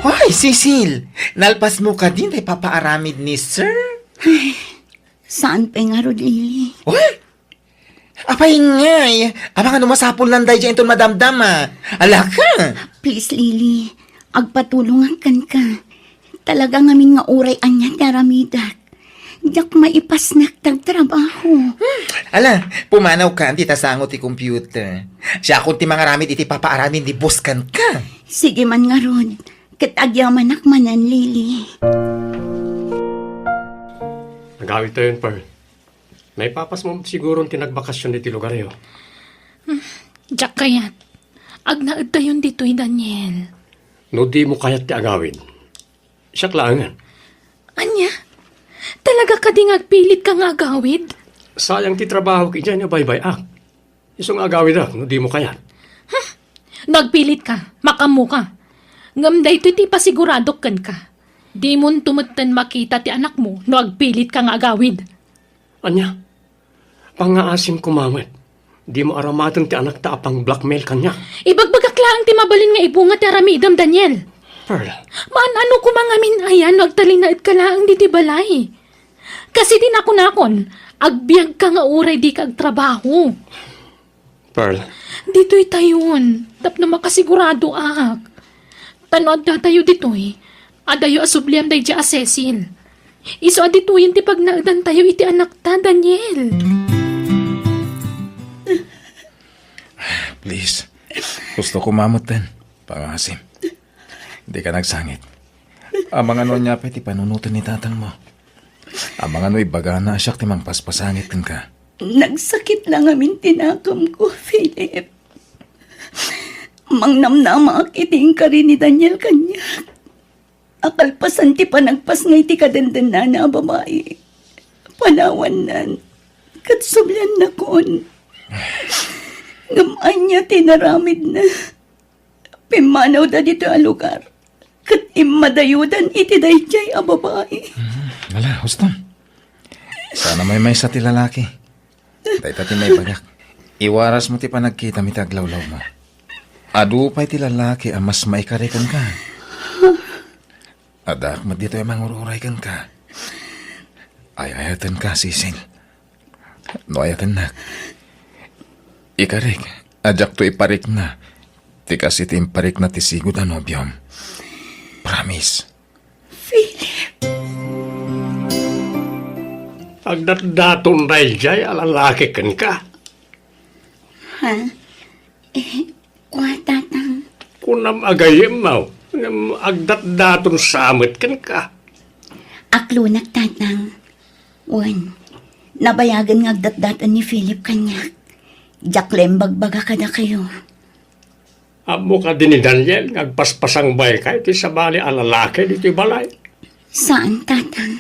Hoy, Cecil! Nalpas mo ka din ay papaaramid ni Sir? Saan pa nga, Rod Lily? Hoy! Apay ngay! Amang ano masapol lang dahil dyan itong madamdam Ala ka! Please, Lily. Agpatulungan ka. Talaga ngamin nga uray anya daramidak. Yak maipasnak tagtrabaho. Ala, pumanaw ka, di tasangot ti computer. Siya kung ti mga ramid iti papaaramin di buskan ka. Sige man nga, Rod. Katagyaman akmanan, Lily. Nagawit tayo yun, Pearl. Naipapas mo siguro tinagbakasyon dito lugar yun. Diyak kayat. Agnaad tayon dito'y Daniel. No di mo kayat ti agawin. Siya klangan. Anya? Talaga ka ding agpilit kang agawid? Sayang ti trabaho ki dyan, bye-bye Isong agawin no di mo kayat. Nagpilit ka, makamu ka. Ngamday ito ti pasigurado kan ka. Di mo tumutan makita ti anak mo no agpilit kang agawid. Anya, pangaasim kumamit. Di mo aramatan ti anak ta apang blackmail kanya. Ibagbagaklaan ti mabalin nga ibunga ti aramidam, Daniel. Pearl, Ano ko mga min ayan, agtalinaid ka lang di balay. Kasi din ako nakon, agbiag ka nga uray di ka agtrabaho. Pearl, Dito'y tayon, tap na makasigurado Tanood na tayo dito'y, adayo asubliam day dya Cecil. Iso aditoyin ti pagnagdan tayo iti anak ta, Daniel. Please, gusto ko mamutan. Pangasim. Di ka nagsangit. Amang ano niya pa iti panunutan ni tatang mo. Amang ano'y baga na asyak timang paspasangit ka. Nagsakit lang amin tinakam ko, Philip. Mangnamnama akiting ka rin ni Daniel kanya. Akalpasan ti panagpas ngay ti kadandanan na babae. Panawan nan. Katsublan na kon. Ngaman niya tinaramid na. Pimanaw da dito ang lugar. Kat imadayudan iti dayjay ang babae. Wala, huston. Sana may sa ti lalaki. Dahil ti may bagak. Iwaras mo ti panagkita mi taglawlaw mo. Adu pa'y ti lalaki ang mas maikarikan ka. Adak, dito yung mangururay kan ka. Ayatan ka, Sisil. No ayatan na. Ikarik, adyak to iparik na. Ti kasi ti imparik na ti sigod ang nobyom. Promise. Philip. agdat-daton dahil jay alalaki kan ka. Ha? Watatang. Kunam agayem mau. Agdat-daton samit kan ka. Aklunak tatang. Wan. Nabayagan ng agdat-datan ni Philip kanya. Jaklem bagbaga kada kayo. Amo ka din ni Daniel, ngagpaspasang bay kay ti sabali alalaki dito balay. Saan tatang?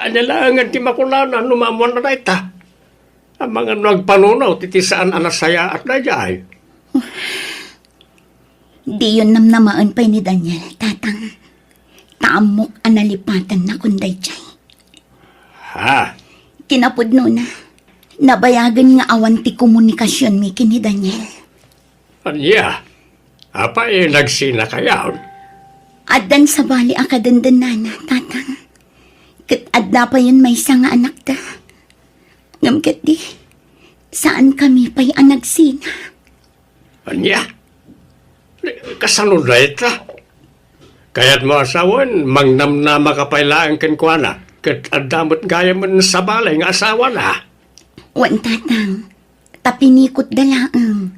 Anyalangan ti makulana, numamuan na na ita. Ang mga nagpanunaw, ti saan anasaya at dayay. Di yun namnamaan pa ni Daniel, tatang. Taamok analipatan na kunday jay. Ha? Kinapudno na. Nabayagan nga awan ti komunikasyon mi kini Daniel. Anya? Apa nagsina kayaon? Adan sa bali akadandanana, tatang. Kat adda pa yun may nga anak ta. Ngamkat di, saan kami pa'y anagsina? Anya? Kasanod na ita? Kaya't mo asawan, mangnamnama ka pailaan kan kuana. Kat adamot gaya man sa balay nga asawa na. Wan tatang, tapinikot dalaang.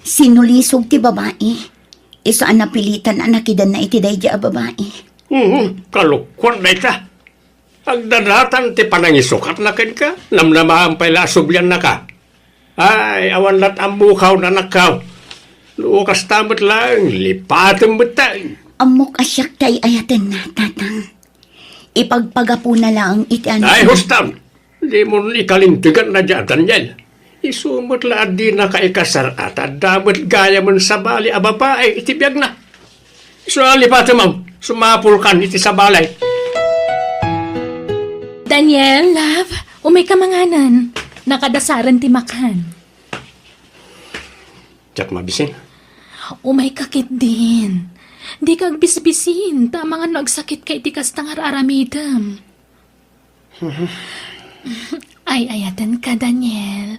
Sinulisog ti babae. Iso ang napilitan anakidan na iti dayja a babae. Kalukwan na ita. Agdadatan ti panangisukat na ken ka. Namnamaang pailasubyan na ka. Ay, awan lat ang bukaw na nakaw. Lukas tamot lang, lipatan mo tayo. Amok asyak tay ayatan na, tatang. Ipagpagapo na lang iti ano. Ay, hustam! Di mo ikalintigan na dyan, Daniel. Isumot laad di na kaikasar at adamot gaya mo sa bali a babae, itibiyag na. Lipatan mo, sumapul kan iti sa balay. Daniel, love, umay ka manganan. Nakadasaran ti makan. Diyak mabisin. Umay kakit din. Di ka kag bisbisin, ta mga nagsakit kay iti kastangar aramidam. Ay, ayatan ka, Daniel.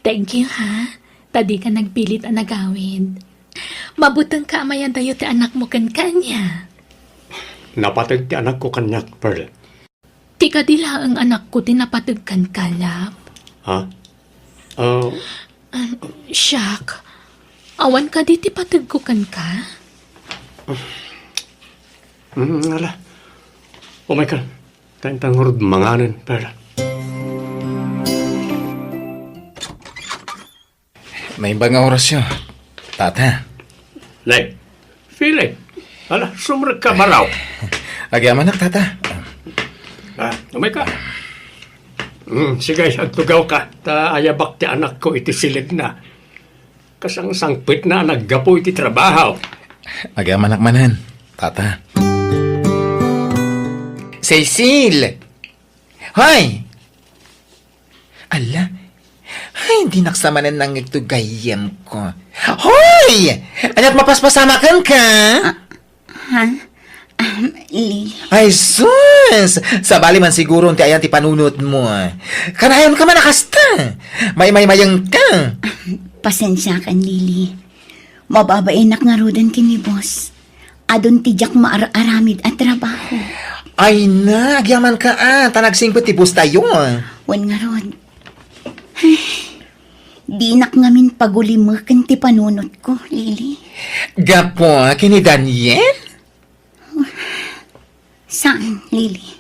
Thank you, ha? Tadi ka nagpilit ang nagawid. Mabutang ka amayan tayo ti anak mo kan kanya. Napatag ti anak ko kanyak, Pearl. Ti kadila ang anak ko tinapatag kan kalap. Ha? Siyak, awan ka di ti patag ko kan ka? Ala. Oh my God. Tayong hurud manganan, Pearl. May ibang oras yun. Tata, Nay, Philip. Ala, sumrag ka maraw. agyaman na, tata. Umay ka. Sige, agtugaw ka. Ta ayabak ti anak ko iti silid na. Kasang sangpit na naggapo iti trabaho. Agyaman manan, tata. Cecil! Hoy! Ala, ay, hindi naksamanan ng ito gayem ko. Hoy! Anak, mapaspasamakan ka? Lili. Ay, sus! Sabali man siguro ti ayan ti panunot mo. Kanayon ka man nakasta. May-mayang ka. Pasensya kan, Lili. Mababainak nga rodan kini boss. Adon tijak maaramid at trabaho. Ay na, agyaman ka tanagsingpot ti bus tayo. Wan nga rod. Di nak ngamin pagulimakan ti panunot ko, Lili. Gapo, kini Daniel? Saan, Lili?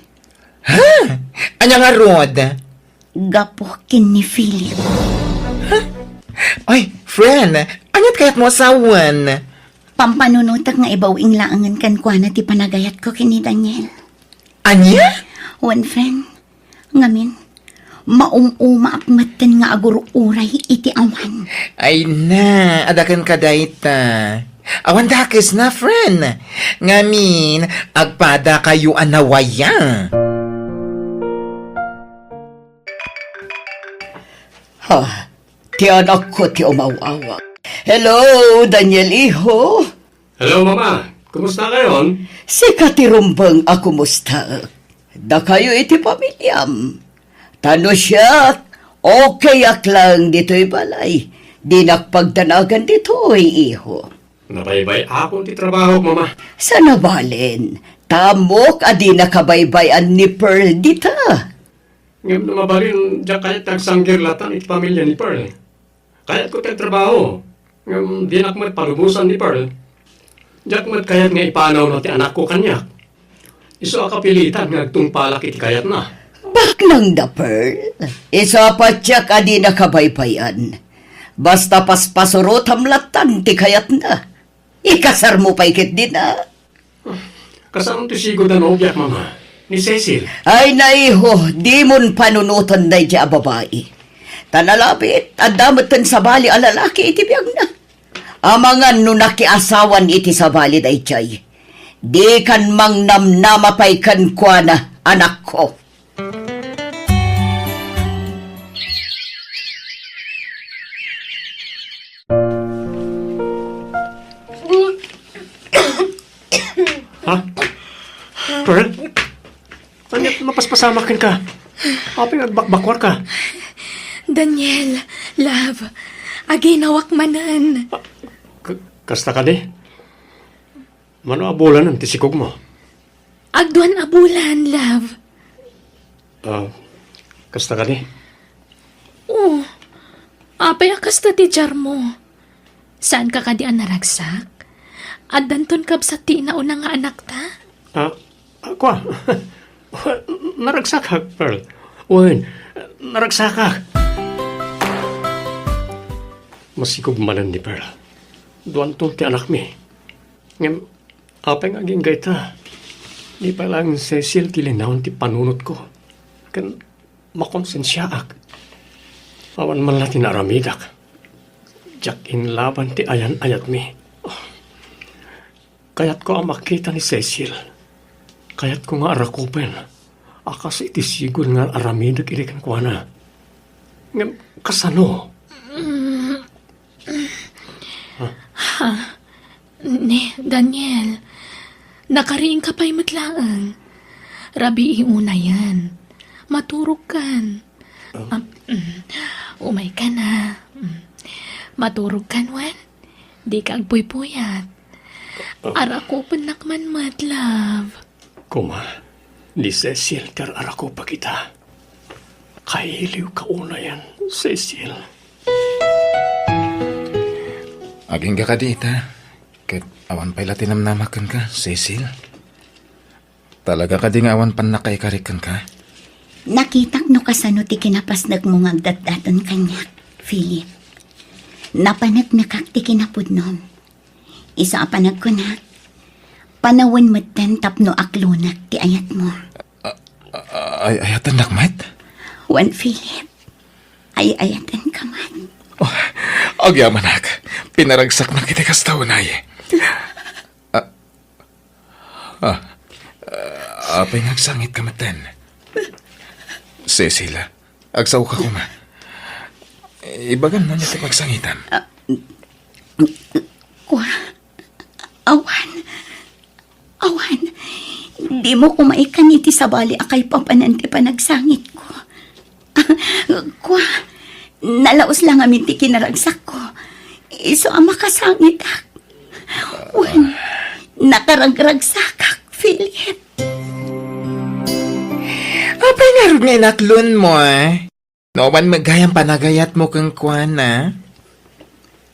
Ha? Anya nga rod? Gapo kin ni Philip. Ay, friend, anyat kayat mo asawan? Pampanunutak nga ibawing laangan kan kwa na ti panagayat ko kini Daniel. Anya? One friend, ngamin, maumuma akmatan nga aguro uray iti awan. Ay na, adakan ka dayta. Awan dakis na, friend. Ngamin, agpada kayo anawaya. Ha, ti anak ko ti umawawa. Hello, Daniel Iho. Hello, Mama. Kumusta kayo? Si Katirumbang ako musta. Da kayo iti pamilyam. Tano siya, okay ak lang dito'y balay. Di nakpagdanagan dito'y iho. Nabaybay ako ti trabaho, Mama. Sa nabalin, tamok adi nakabaybayan ni Pearl dita. Ngayon lumabalin, diyan kaya tagsanggirlatan iti pamilya ni Pearl. Kaya ko trabaho. Ngayon di nakmat palumusan ni Pearl. Diyan mat kayat nga ipanaw na ti anak ko kanyak. Iso akapilitan nga agtungpalak iti kayat na. Baklang da Pearl. Isa pa tiyak adi nakabaybayan. Basta paspasurot hamlatan ti kayat na. Ikasar mo pa ikit din Kasama ti sigo na nobyak, Mama. Ni Cecil. Ay naiho, di mon panunutan na dya babae. Tanalapit, at damatan sa bali alalaki iti biyag na. Amangan no nakiasawan iti sa bali day chay. Di kan mang namnamapay kan kwa na anak ko. Ha? Pearl? Anyat mapaspasamakin ka. Aping agbakwar ka. Daniel, love, aginawak manan. Kasta ka di? Mano abulan ang tisikog mo? Agduan abulan, love. Kasta ka di? Oh, apay akas na ti jar mo. Saan ka kadi ang naragsak? At danton kab sa ti na unang nga anak ta? Ako naragsak ka, Pearl. Uwan, naragsak ka. Masikog manan ni Pearl. Duwan to ti anak mi. Ngem, apay nga aging gayta. Di pa lang Cecil tilinawon ti panunot ko. Kan makonsensyaak. Awan man latin aramidak. Jak in laban ti ayan-ayat mi. Kayat ko ang makita ni Cecil. Kayat ko nga arakupen. Akas iti sigol nga aramidak irikan ko na. Kasano? Ne, Daniel, nakariing ka pa'y matlaang. Rabi iuna yan. Maturog kan. Umay ka na. Maturog kan, Wan. Di ka agpuy-puyat. Ara ko panakman love. Kuma, ni Cecil karara ko pa kita. Kailiw ka una yan, Cecil. Aging ka dita. Kat awan pa'y latinamnamakan ka, Cecil. Talaga ka ding awan pan nakaikarikan ka. Nakitak no kasano ti kinapasnag mo ngagdatdaton kanyak, Philip. Napanag nakak ti kinapudnom. Isa apanag ko na. Panawan matan tapno aklunak ti ayat mo. Ayatan nakmat? Wan, Philip. Ay ayatan ka man. Oh, agyaman ak. Pinaragsak na kita kastawanay. Apay nagsangit ka matan. Cecil, agsaw ka kuma. Ibagan mo niya ti pagsangitan. Kwa, awan. Di mo kumaikan iti sabali akay papananti pa nagsangit ko. Kwa, nalaos lang amin ti kinaragsak ko. Iso ang makasangit ak. Wan, nakaragragsak ak, Philip. Apay narog nga inaklon mo Noman magayang panagayat mo kang kwan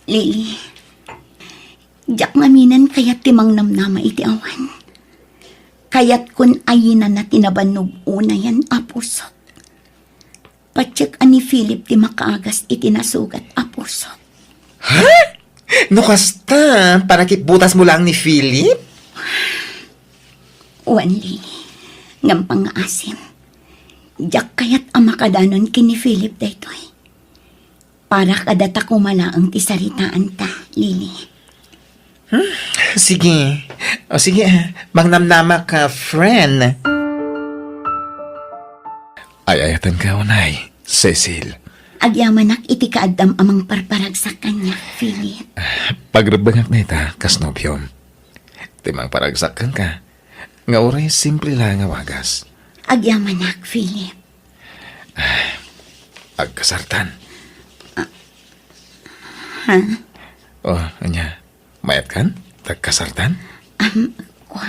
Lili, jak ngaminan kayat timang namnama iti awan. Kayat kun ayinan na tinabanog una yan apusok. Patsyak ani Philip ti makaagas iti nasugat apusok. No kasta, para kitbutas mo lang ni Philip? Wan, Lili, ngampang nga asim. Jak kayat ang makadanon kini Philip daytoy. Para kadata kumalaang ti saritaan ta, Lili. Sige. O sige, mangnamnama ka, friend. Ayayatan ka, unay, Cecil. Agyamanak iti kaadam amang parparag sa kanya, Philip. Pagrabangak na ita, kasnobyom. Timang paragsakan ka. Nga oray, simple lang nga wagas. Agyamanak, Philip. Agkasartan. Ha? Oh, anya, mayat kan? Tagkasartan? Kwa.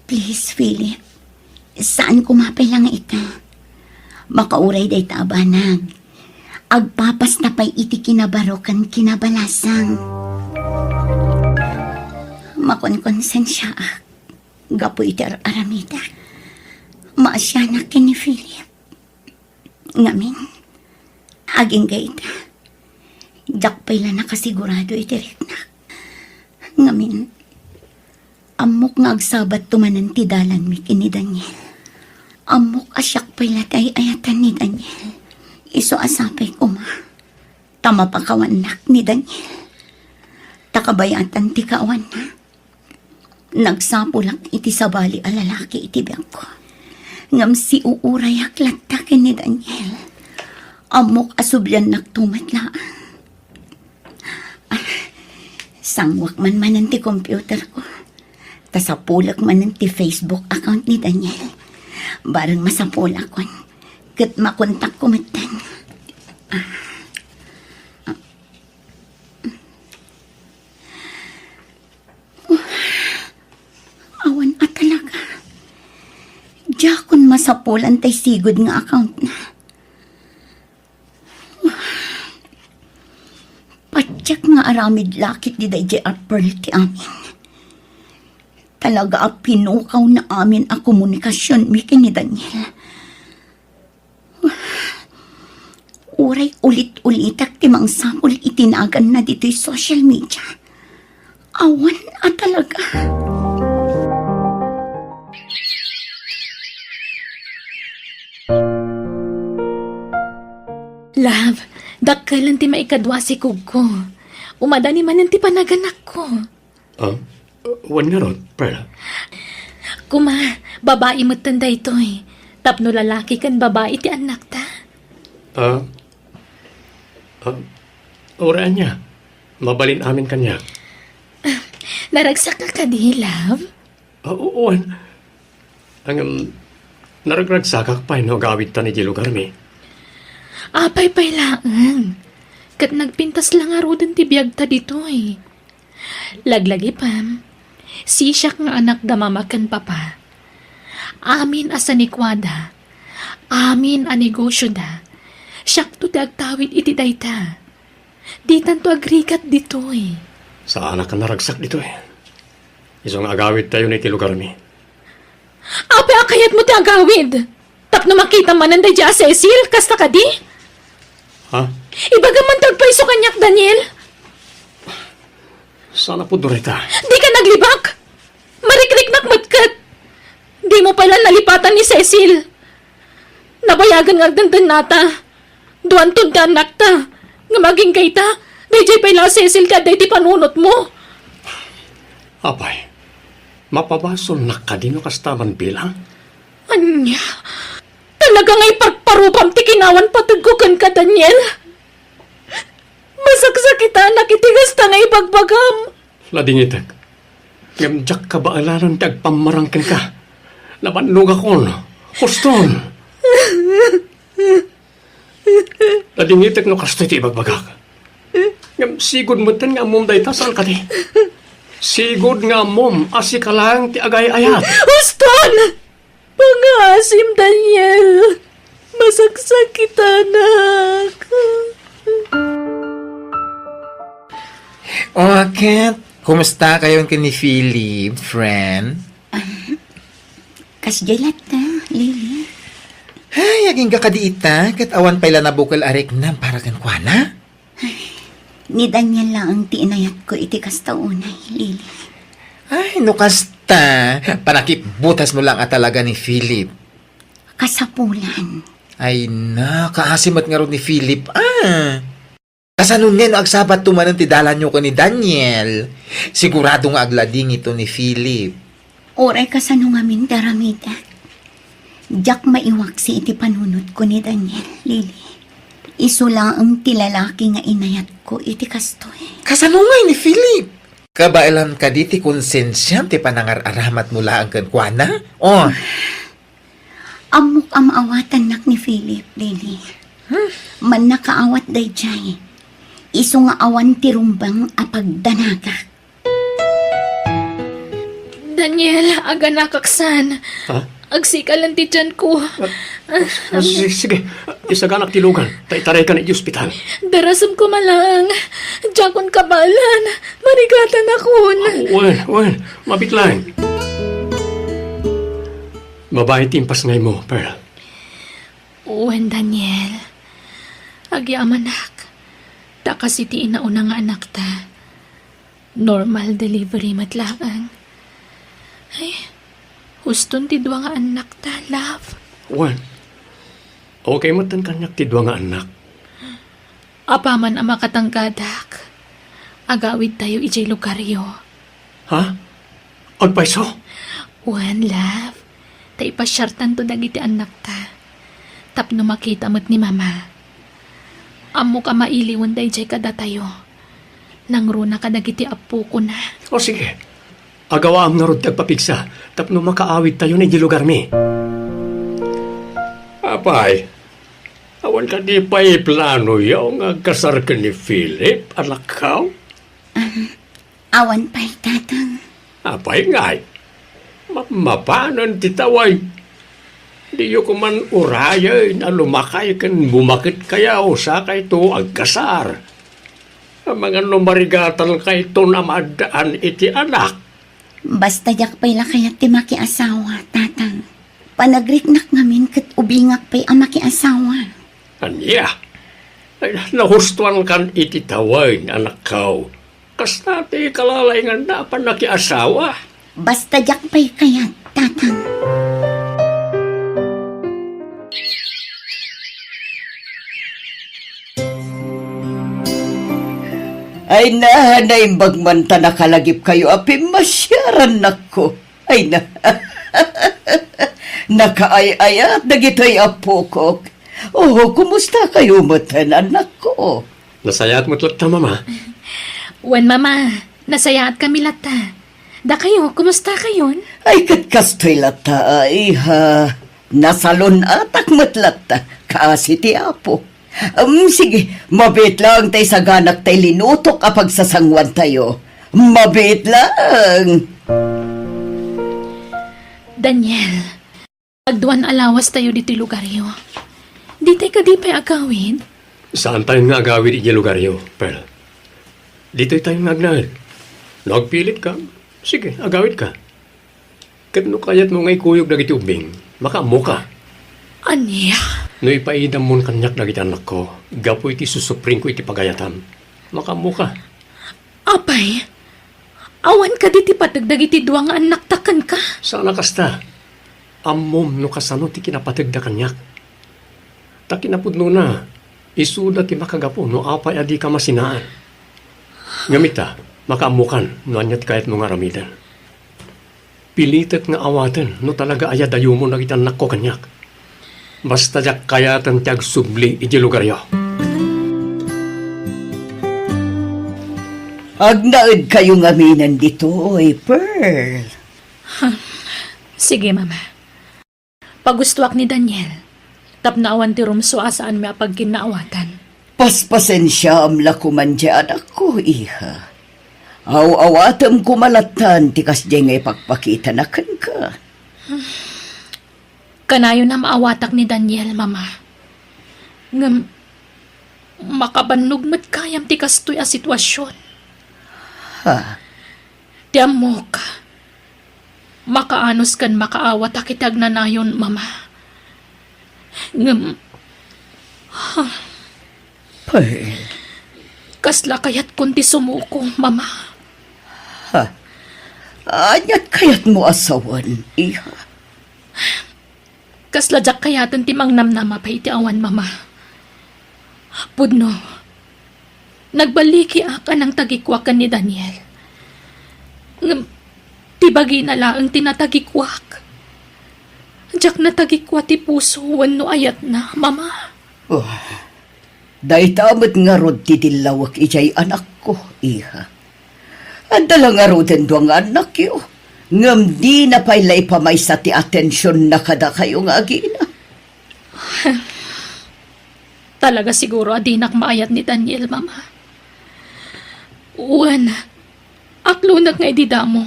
Please, Philip. Saan kumapay lang ita? Makauray day taabanag. Agpapas na pa'y iti kinabarokan kinabalasang. Makonkonsensya ak. Gapo iti aramida. Maasyanak kini Philip. Ngamin. Aging gaita. Jak pa'y lang nakasigurado iti riknak. Ngamin. Amok nga agsabat tumanan ti dalan mi kini Daniel. Amok asyak pa'y latay ayatan ni Daniel. Iso asapay kuma. Tama pa kawanak ni Daniel. Takabayatan ti kawan na. Nagsapulak iti sabali a lalaki iti biyang ko. Ngam si uuray aklatakin ni Daniel. Amok asubyan nagtumatlaan. Sangwak man ti computer ko. Tasapulak man ti Facebook account ni Daniel. Barang masapulak ko. Kat makontak ko matan. Awan at talaga. Diyakon masapulan tay sigod nga account na. Patyak nga aramid lakit di day Pearl ti amin. Talaga pinukaw na amin ang komunikasyon mi kini Daniel. Uray ulit-ulitak ti mangsapol itinagan na dito'y social media. Awan at talaga. Love, dakkalan ti maikadwa si Kugko. Umadani man ti panaganak ko. Wan nga ron, Pearl. Kuma, babae mo tanda ito'y. Tapno lalaki kan babae ti anak ta. Oraan niya. Mabalin amin kanya. Naragsak ka di, love? Oo, ang naragragsakak pa no gawit ta ni di lugar mi. Apay lang. Kat nagpintas lang nga rodan ti biyag ta dito eh. Laglagi pam, si siya nga anak da mamakan papa. Amin asa ni kwada. Amin a negosyo da. Siyak to ti agtawid iti dayta. Di tanto agrikat dito eh. Sa anak ka naragsak dito eh. Isang agawit tayo ni ti lugar mi. Apay akayat mo ti agawid. Tapno makita man ang dadya Cecil, kasta ka di? Ha? Ibaga man tagpaiso kanyak, Daniel. Sana po Dorita. Di ka naglibak. Marikrik nakmatkat. Di mo pala nalipatan ni Cecil. Nabayagan nga dandan nata. Duan tundan nakta. Nga maging kayta. Dayjay pala Cecil ka day ti panunot mo. Apay, mapabasol na ka din kastaman bilang? Anya? Talaga nga'y parparupam ti kinawan patugukan ka, Daniel. Masaksakita nakitigas ta nga ibagbagam. Ladingitag. Yamjak ka ba alaran tagpamarangkin ka? Nabanlog akon. Huston. Ladingitag no kastoy ti ibagbagak. Ngam sigod mo tan nga mom day tasal ka di. Sigod nga mom asi ka lang ti agay-ayat. Huston! Pangasim, Daniel. Masaksakita na. Kat, kumusta kayo ni Philip, friend? Kasjalat na, Lily. Ay, aging kakadiita, kat awan pala na bukal arik na para kan kuana. Ni Daniel lang ang tiinayat ko iti kastaunay, Lily. Ay, no kasta. Panakibutas mo lang at talaga ni Philip. Kasapulan. Ay na, kaasimat nga ron ni Philip. Kasanon nga no agsabat tumanan ti dalan nyo ko ni Daniel. Sigurado nga aglading ito ni Philip. Oray kasano nga min daramida. Diyak maiwak si iti panunot ko ni Daniel, Lily. Iso lang ang tilalaki nga inayat ko iti kastoy. Kasano nga ni Philip? Kabailan ka di ti konsensya ti panangar-aramat mula ang kankwana? Oh, Amok amawatan nak ni Philip, Lily. Man nakaawat day jay. Iso nga awan tirumbang apagdanagak. Daniel, aga nakaksan. Ha? Agsikalan ti tiyan ko. Sige, isaganak tilugan. Taitaray ka na di ospital. Darasam ko malang. Jakon kabalan. Marigatan akon. Wen, mabitlain. Babae timpas ngay mo, Pearl. Uwan, Daniel. Agi amanak. Ta kasi ti inauna nga anak ta. Normal delivery matlaang. Ay, huston ti dua nga anak ta, love. Wen, okay matan kanyak ti dua nga anak. Apaman ang makatanggadak. Agawid tayo ijay lugaryo. Ha? Agpaiso? Uwan, love. Ta ipasyartan to dagiti anak ta. Tapno makita mo't ni mama. Amo ka mailiwan day jay kada tayo. Nangruna ka dagiti apo ko na. O sige, agawa ang narod tagpapigsa. Tapno makaawit tayo na di lugar mi. Apay, awan ka di pa plano yaw nga kasar ka ni Philip, anak ka? Awan pa'y tatang. Apay ngay, mapanan titaway. Di yo kuman urayay na lumakay kan bumakit kaya o sa kay to agkasar. Ang mga numarigatan kay to na madaan iti anak. Basta yak pa'y lakayat ti makiasawa, tatang. Panagriknak ngamin kat ubingak pa'y ang makiasawa. Anya, ay nahustuan kan iti taway anak kao. Kas nati kalalay nga dapan nakiasawa. Basta yak pa'y kayat, tatang. Ay na, naimbag man ta nakalagip kayo, api masyaran nako. Ay na, nakaay-ayat, nagito'y apokok. Oh, kumusta kayo matan, anak ko? Nasayat mo't lang ta, mama. Uwan, mama. Nasaya at kami lata. Da kayo, kumusta kayon? Ay, katkastoy lata, iha. Nasalon atak matlata, kasi ti apo. Sige, mabit lang tay sa ganak tay linutok kapag sasangwan tayo. Mabit lang. Daniel, agduan alawas tayo dito lugaryo. Di tayo ka di pa'y agawin. Saan tayo nga agawin iti lugaryo, Pearl? Dito tayo nagnahal. Nagpilit ka, sige, agawit ka. Kat no kayat mo ngay kuyog na iti ubing, makamu ka. Anya? No ipaidam mo kanyak na iti anak ko, gapo iti susupring ko iti pagayatam. Makamu ka. Apay, awan ka di ti patagdag iti duwang anak takan ka. Sana kasta, amom no kasano ti kinapatag da kanyak. Ta kinapudno na, isuda ti makagapo no apay adi ka masinaan. Ngamita, makaamukan no anyat kahit mo nga ramidan. Pilitet nga awatan no talaga aya dayo mo nagitan nakko kanyak. Basta jak kayatan tiyag subli iti lugaryo. Agnaid kayong aminan dito, oy, Pearl. Sige, mama. Pagustuak ni Daniel, tapnaawan ti rumso asaan may apagkinaawatan. Paspasensya amla kuman di anak ko, iha. Aw-awatam kumalatan tikas di ngay pagpakita na kan ka. Kanayo na maawatak ni Daniel, mama. Ngam, makabannog mat kayam ti kastoy a sitwasyon. Ha? Tiyam mo ka. Makaanos kan makaawat akitag na nayon, mama. Ngam, Pearl. kasla kayat kunti sumuko, mama. Anyat kayat mo asawan, iha. Kasla jak kayatan ti mangnamnama pa iti awan, mama. Pudno, nagbaliki aka ng tagikwakan ni Daniel. Ngam, tibagi na laang tinatagikwak. Jak na tagikwa ti puso wano ayat na, mama. Dahil tamad nga rod titilawak ijay anak ko, iha. At dalang nga rodin doang anak yo. Ngam di na pailay pamay sa ti atensyon na kada kayo nga agina. Talaga siguro adinak maayat ni Daniel, mama. Uwan, aklunak nga idida mo.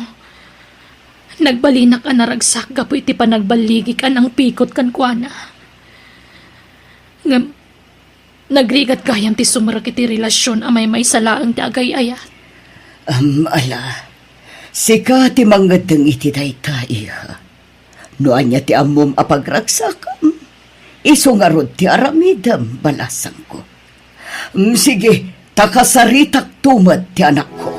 Nagbalinak ka naragsak, gapo iti pa nagbaligi ka ng pikot kan kuana. Ngam, nagrigat kayam ti sumarak iti relasyon amay may salaang ti agay-ayat. Ala, sika ti mangadang iti day ka, iha. Noan niya ti amom apagragsakam. Iso nga rod ti aramidam, balasang ko. Sige, takasaritak tumad ti anak ko.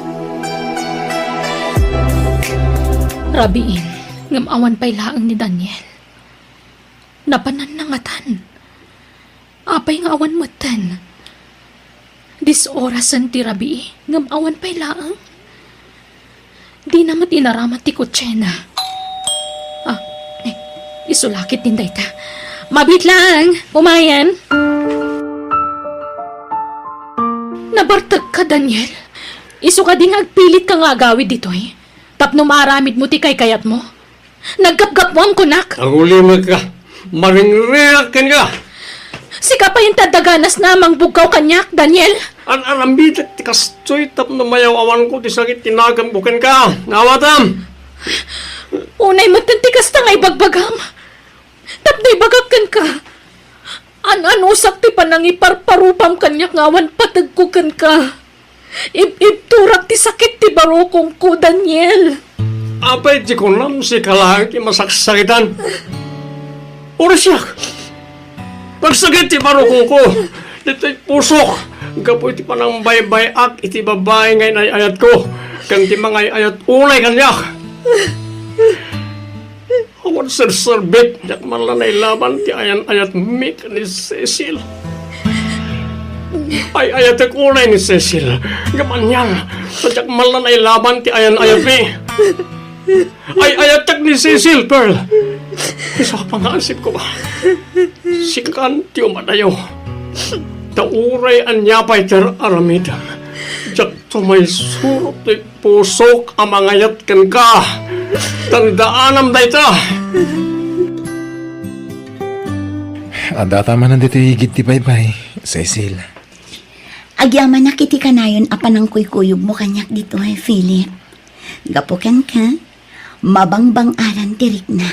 Rabiin, ngam awan pa'y laang ni Daniel. Napanan na ngatan. Apay nga awan matan. Dis orasan ti rabi, ngam awan pa'y laang. Di namat inaramat ti kutsena. Isulakit din dayta. Mabit lang, umayan. Nabartag ka, Daniel. Isu ka ding agpilit ka nga agawid ditoy. Tapno maaramid mo ti kay kayat mo. Naggapgap mo ang kunak. Ang ulimag ka, maringreak ka. Sika pa yung tadaganas na mangbugaw kanyak, Daniel. Anambit ti kastoy tap na mayaw awan ko ti sakit tinagam bukan ka. Ngawatam. Unay matantikas ta ngay bagbagam. Tapno'y bagakan ka. An-anusak ti panangiparparupam kanyak ngawan patagkukan ka. Ib-turak ti sakit ti barokong ko, Daniel. Apay ti kunam si kalang ti masaksakitan. Orasyak. Pagsakit ti barokong ko. Dito'y pusok. Gapo iti panang bay-bayak iti babae ngayon ay ayat ko. Kang ti mga ayat unay kanyak. Awan sir-serbit. Yak man lang laban ti ayan-ayat mik ni Cecil. Ay ayat ak unay ni Cecil. Gaman yan. Sadyak man lang laban ti ayan-ayat mi. Ay ayat ak ni Cecil, Pearl. Isa pangasip ko ba? Sikan ti umadayo. Tauray anyapay ter aramida. Jak Tumay surot ti pusok ang mga yat ken ka. Tandaanam da ita. Ada tama nandito higit ti baybay, Cecil. Agyaman na kiti kanayon apan ang kuykuyog mo kanyak dito Philip. Gapukan ka, mabangbang aran tirik na.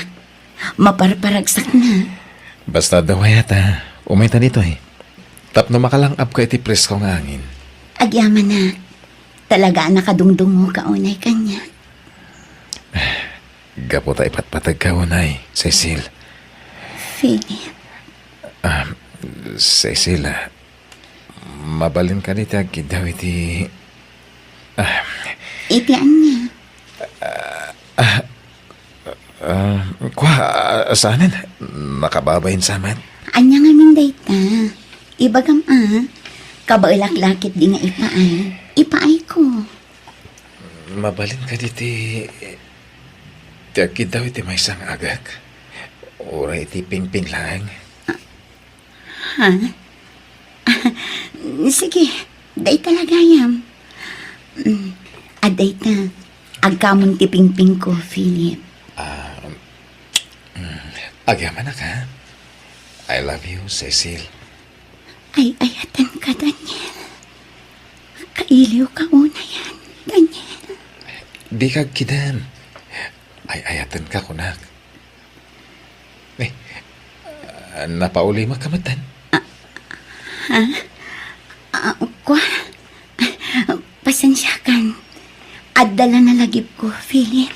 Maparparagsak na. Basta daw yata, umita dito Tapno makalangap ka iti presko nga angin. Agyaman na. Talaga nakadungdung mo kaunay kanya. Gapo ta ipatpatag ka unay, Cecil. Philip, Cecil, mabalin ka dito agad daw iti... itian niya. Saanin? Nakababayin sa amin? Anya nga min dayta. Ibagam kabaulaklakit di nga ipaay. Ipaay ko. Mabalin ka dito ti agad daw iti may isang agak. Ura iti pingping lang. Ha? Sige, day talaga yam. Aday ta, agkamon ti pingping ko, Philip. Agyaman na ka. I love you, Cecil. Ay, ayatan ka, Daniel. Kailiw ka una yan, Daniel. Di ka kidan. Ay ayatan ka kunak. Napauli makamatan. Kwa, pasensya kan. Adala na lagip ko, Philip.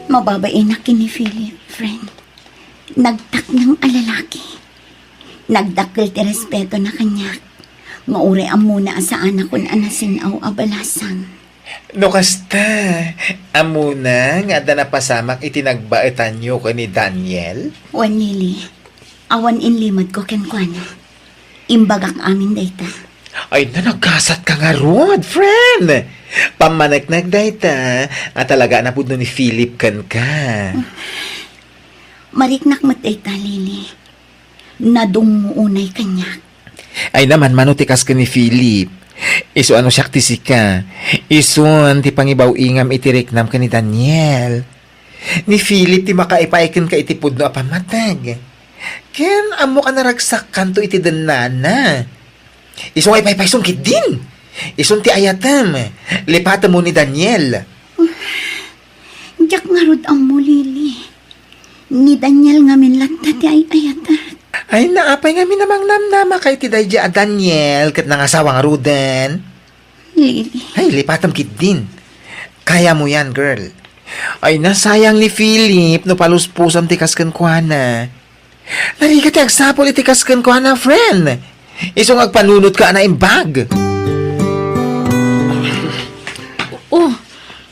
Mababain na kini Philip, friend. Nagtak ng alalaki. Nagdakil ti respeto na kanya. Maure ang muna sa anak kun anasinaw abalasang. No kasta, amuna nga da napasamak itinagbaitan nyo ko ni Daniel? Wan Lily, awan inlimad ko kenkwana. Imbagak amin dayta. Ay nanagasat ka nga rod, friend! Pamanagnag dayta, at talaga na po ni Philip kan ka. Mariknak mat dayta, Lily. Nadumuunay kanya. Ay naman manutikas ka ni Philip. Iso ano siya tisi ka. Iso ti pangibaw ingam itiriknam ka ni Daniel. Ni Philip ti makaipaikin ka itipod no apamatag. Ken amo ka naragsak kanto iti danana. Iso ay paipaisungkit din. Isun ti ayatam. Lipatan mo ni Daniel. Diyak nga rod ang mo, Lily. Ni Daniel nga minlanta ti ay ayata. Ay naapay nga minamang namnama kay ti Dayja Daniel kat nangasawa nga ruden. Lily. Ay lipatam kit din. Kaya mo yan, girl. Ay nasayang ni Philip no paluspusam ti kasken kuana. Narika ti agsapol iti kasken kuana, friend. Isong agpanunot ka na imbag. Oh,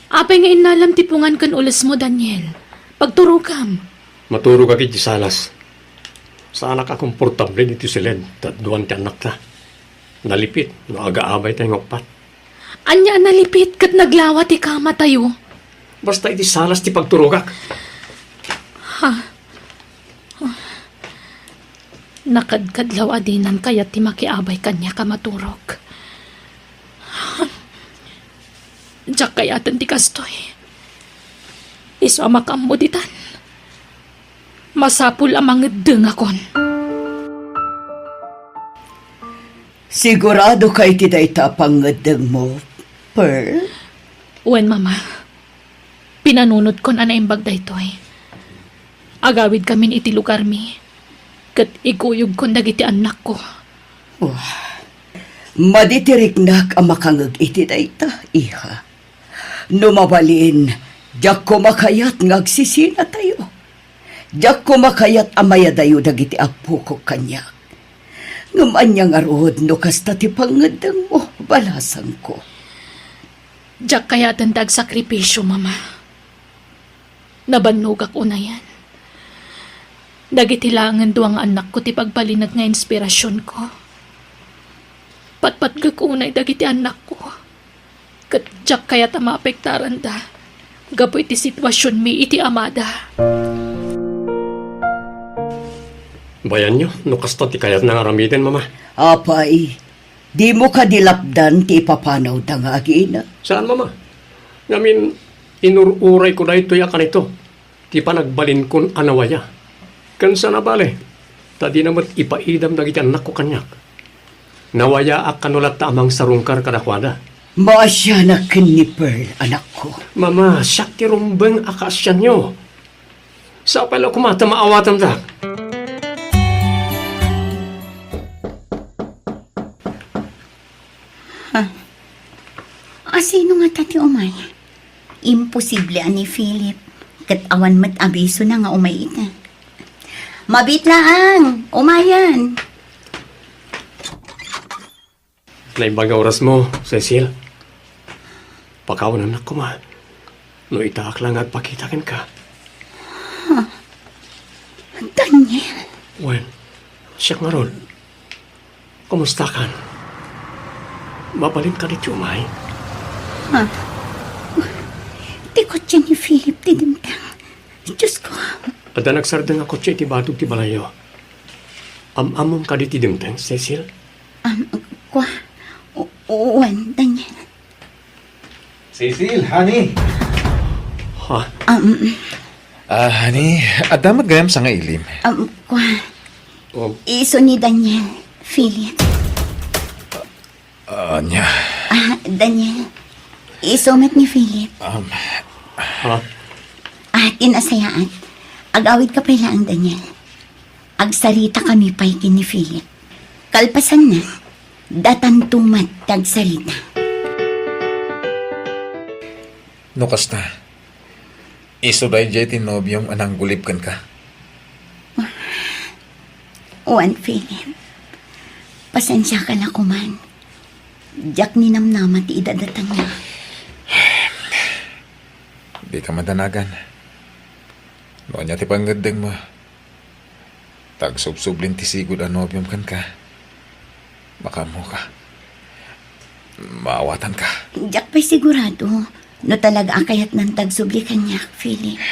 apay nga inalam tipungan kan ulas mo, Daniel. Pagturo kam. Maturo ka kiti salas. Sana ka komportable dito sila. Tadduan ti anak na. Nalipit. No aga-abay tayo ngokpat. Anya nalipit kat naglawa ti kama tayo. Basta iti salas ti pagturugak. Nakadkadlaw adinan kaya ti makiabay kanya ka maturog. Diyak kaya ti kastoy. Iso makamuditan. Masapul amang dengakon. Sigurado kay ti dayta pangadeng mo, Pearl? Wen, mama. Pinanunod ko na naimbag daytoy. Agawid kami iti lugar mi. Kat ikuyog ko dagiti anak ko. Maditiriknak ang makangag iti dayta, iha. Numabalin, diyak ko makayat ngagsisina tayo. Diyak ko makayat amaya dayo dagiti apo ko kanya. Ngaman niya nga rood no kasta ti pangadang mo, balasang ko. Diyak kaya tandag sakripisyo, mama. Nabannog ako na yan. Dagitilangan duwang anak ko ti pagbalinag nga inspirasyon ko. Patpat kakunay dagiti anak ko. Kat diyak kaya maapektaran da. Gapo iti sitwasyon mi iti amada. Bayan nyo, no kasta ti kayat na aramiden, mama. Apay, Di mo ka dilapdan ti ipapanaw da nga agina. Saan, mama? Ngamin, inururay ko na ito yakan ito. Ti pa nagbalin kon anawaya. Kansa na bale? Tadi naman ipaidam na anak ko kanyak. Nawaya ak kanulat ta amang sarungkar kadakwada. Maasya na ni Pearl, anak ko. Mama, siyak ti rumbeng akasya nyo. Sa pala kumata maawatan ta. Sino nga tati umay? Imposible ani Philip. Kat awan mat abiso na nga umay ita. Mabitlaang! Umayan! Naibang oras mo, Cecil. Pakawanan na ko ma. No itaak lang at pakitakin ka. Daniel! Well, siya nga ron. Kumusta ka? Mabalin ka ni Chumay. Di ko dyan ni Philip didimtang. Diyos ko. Ada nagsardang ako siya iti batog ti balayo. Amam ka di tidimtang, Cecil? Kwa. Uwan, Daniel. Cecil, honey. Ha? Honey, adamat gayam sa nga ilim. Kwa. Oh, Iso ni Daniel. Philip. Nya. Daniel. Isumat ni Philip. ha? Inasayaan. Agawid ka pala ang Daniel. Agsarita kami pa'y ni Philip. Kalpasan na. Datan tumat tagsarita. Nukas na. Isuday jay tinobyong anang gulib kan ka. Uwan, Philip. Pasensya ka na kuman. Diyak ni namnama ti idadatang na. Di ka madanagan. Noon niya ti panggandeng mo. Tagsubsublin ti sigod ang nobyom kan ka. Baka mo ka. Maawatan ka. Diyak pa'y sigurado. No talaga akayat ng tagsubli kanya, Philip.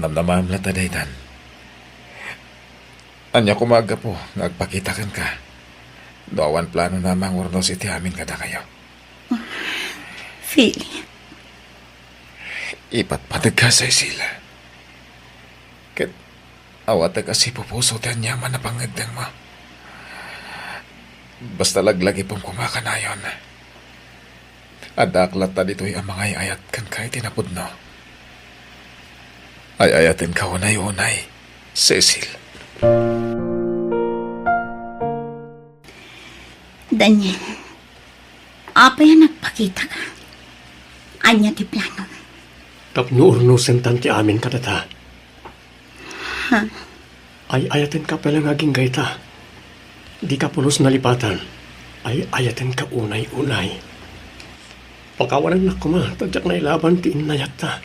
Namnamam lang tadaytan. Anya kumaga po, nagpakita kan ka. Doawan plano namang warnos iti amin kada kayo. Philip. Ipatpatag ka sa isila. Kat awat kasi pupuso tayo niya man na pangagdang mo. Basta laglagi pong kumakanayon. Adaklat ta dito'y ang mga ayat kan kahit tinapod no. Ay-ayatin ka unay-unay, Cecil. Daniel. Apa yan nagpakita ka? Anya ti plano. Tapno-urnusen tanti amin kadata. Ha? Ay ayatin ka pala ngaging gaita. Di ka pulos nalipatan. Ay ayatin ka unay-unay. Pakawanan na kuma, tagyak na ilaban ti inayat ta.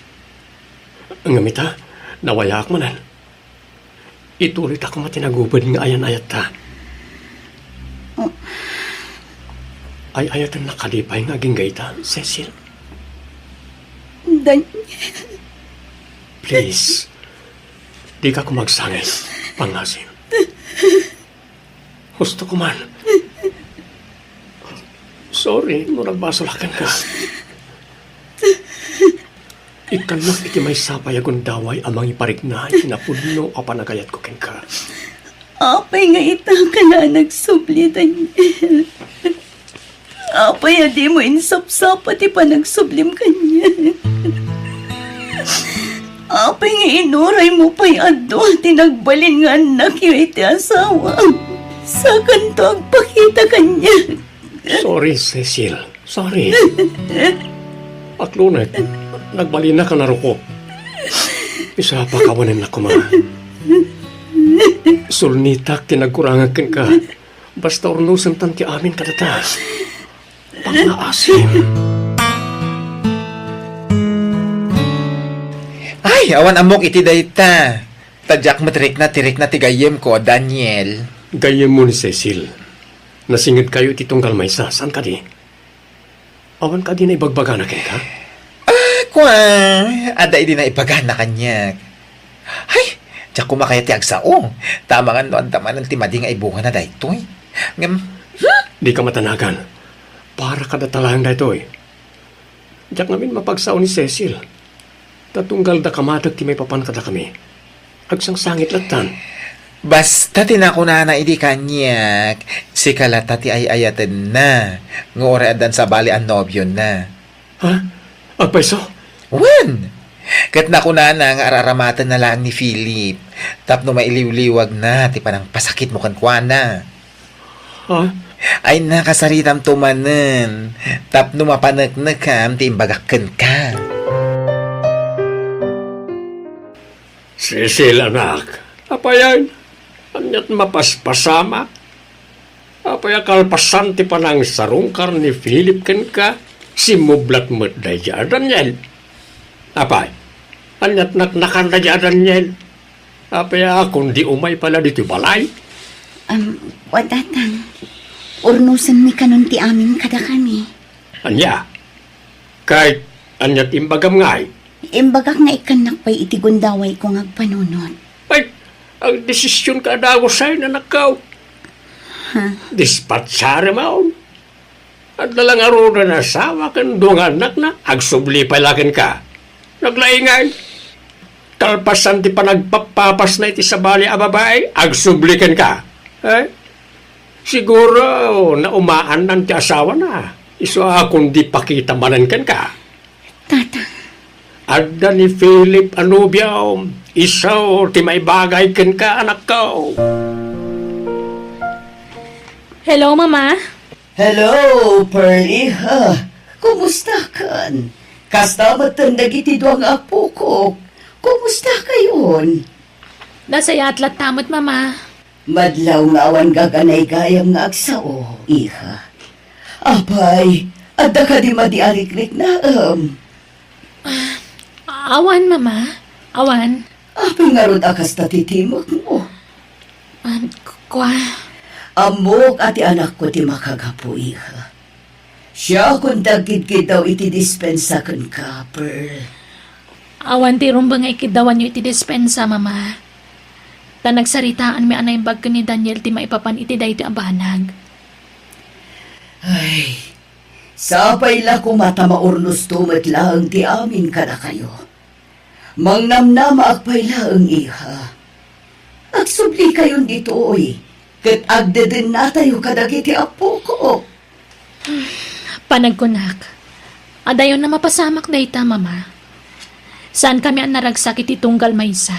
Ang gamita, nawayak manan. Itulit ako matinagubad nga ayan-ayat ta. Ay ayatin na kalipay ngaging gaita, Cecil. Daniel. Please. Di ka kumagsangay. Pangasim. Gusto ko man. Sorry, no nagbasulakan ka. Ikalok iti may sapay agon daway amang iparik na inapudno a panagayat ko ken ka. Apay nga ita ka na nagsubli, Daniel. Apay adi mo insap-sap pati pa nagsublim kanya. Apay nga inuray mo pa'y ado tinagbalin nga anak yung iti asawa. Sa kanto agpakita kanya. Sorry, Cecil. Sorry. At lunay, nagbali na ka na ruko. Isa pa kawanin na kuma. Sulnitak tinagkurangan ken ka. Basta urnusan tanti amin kadata. Pangaasim. Ay, awan amok iti dayta. Tadyak matrik na tirik na tigayem ko, Daniel. Gayem mo ni Cecil. Nasingit kayo iti tunggal maysa. Saan ka di? Awan ka di na ibagbaga na ken ka? Kwa, ada idi na ipagahan na kanya. Ay, tiyak kumakaya ti agsao. Tama nga no, andaman ang timadi nga ibuha na daytoy. Ngam, Di ka matanagan. Para ka datalang da ito eh. Diyak ngamin mapagsaw ni Cecil. Tatunggal da kamadag ti may papan kada kami. Agsang sangit latan. Basta tinakuna na idi kanyak, si kalata ti ay ayaten na. Nga oradan sa bali ang nobyo na. Ha? Agpaiso? Wen! Kat nakuna na nga araramatan na lang ni Philip. Tapno mailiw-liwag na, ti panang pasakit mo kankwana. Ha? Ay nakasaritam tumanen. Tapno mapanagnagam, ti imbagakan ka. Cecil, anak. Apayan. Anyat mapaspasama. Apaya kalpasan ti panang sarungkar ni Philip ken ka. Simublat mo't da dya Daniel. Apay. Anyat naknakan da dya Daniel. Apaya kundi umay pala dito balay. Wadatang. Urnusan mi kanon ti amin kada kami. Anya. Kahit anyat imbagam ngay. Imbagak na ikanak pa'y iti gundaway ko ngagpanunod. Ay, ang desisyon ka dago sa'yo na nakaw. Dispatsara maon. At dalang aruda na asawa kan doong anak na, agsubli palakin ka. Naglaingay. Kalpasan ti panagpapapas na iti sa bali a babae, agsublikan ka. Eh? Siguro na umaan ng ti asawa na. Iso akong di pakita manankan ka. Tata, Adda ni Philip Anubiao, isaw ti may bagay ken ka anak ko. Hello, Mama. Hello, Pearlie. Kumusta kan? Kasta matanda iti duang apo ko. Kumusta kayon? Nasaya atlat tamot, Mama. Madlaw nga awan gaganay gayam nga agsao, iha. Apay, adda ka di madiarikrik na Awan, Mama. Awan. Apay nga rod akas tatitimok mo. Kwa. Amok ati anak ko ti makagapu, iha. Siya kung dagid daw iti dispensakan ka, Pearl. Awan ti rumba nga ikidawan nyo iti dispensa, Mama. Ta nagsaritaan mi anay bag ni Daniel ti maipapan iti day ti abanag. Ay, sapay la kumata maurnos tumet lang ti amin kada kayo. Mangnamnama akpay lang, iha. Agsubli kayon dito, oy. Kat agdeden na tayo kadagiti apo ko. Panagkunak. Adayon na mapasamak day ta, Mama. Saan kami ang naragsak iti tunggal maysa?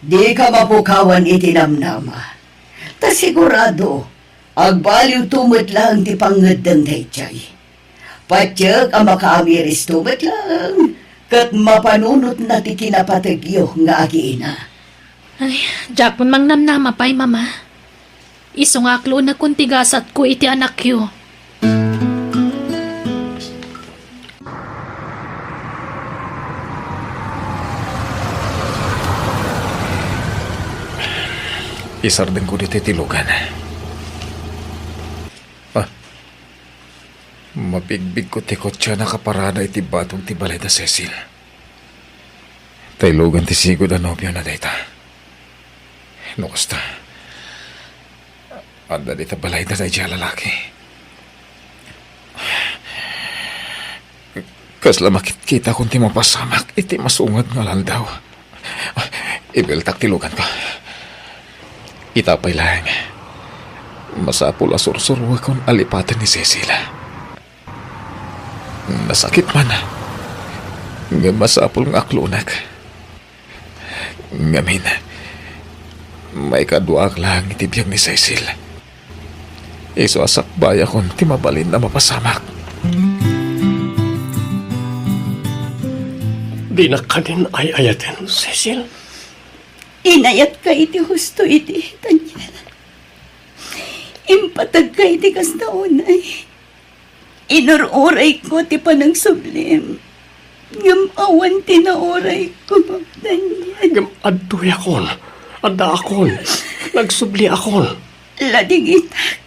Di ka mapukawan itinamnama. Ta sigurado, agbaliw tumot lang ti pangedeng dayjay. Patyag ang makaamiris tumot lang, kat mapanunot na ti kinapategyo nga agiina. Ay, Jackpon mang namnama pa'y, Mama. Isungaklo na kuntigasat ko iti anak yo. Isardeng ko dito tilugan. Mabigbig ko ti kotsa nakaparada iti batong ti balay da Cecil. Taylugan ti sigod a nobyo na dayta. Nukusta. Anda dita balay da day lalaki. Kasla makikita kung ti mapasamak iti masungad nga landaw. Ibeltak tilugan ko. Itapay lang. Masapul asur-surwa kung alipatan ni Cecilia. Nasakit man. Nga masapul ng aklunak. Ngamin. May kaduak lang itibiyang ni Cecil. Iso asakbaya kung timabalin na mapasamak. Di na kanin ay ayaten, Cecil. Inayat ka iti husto iti, Daniel. Impatag ka iti kas na unay. Inururay ko ti panang sublim. Ngam awan tinauray ko, Daniel. Ngam aduy akon. Ada akon. Nagsubli akon. Lading itak.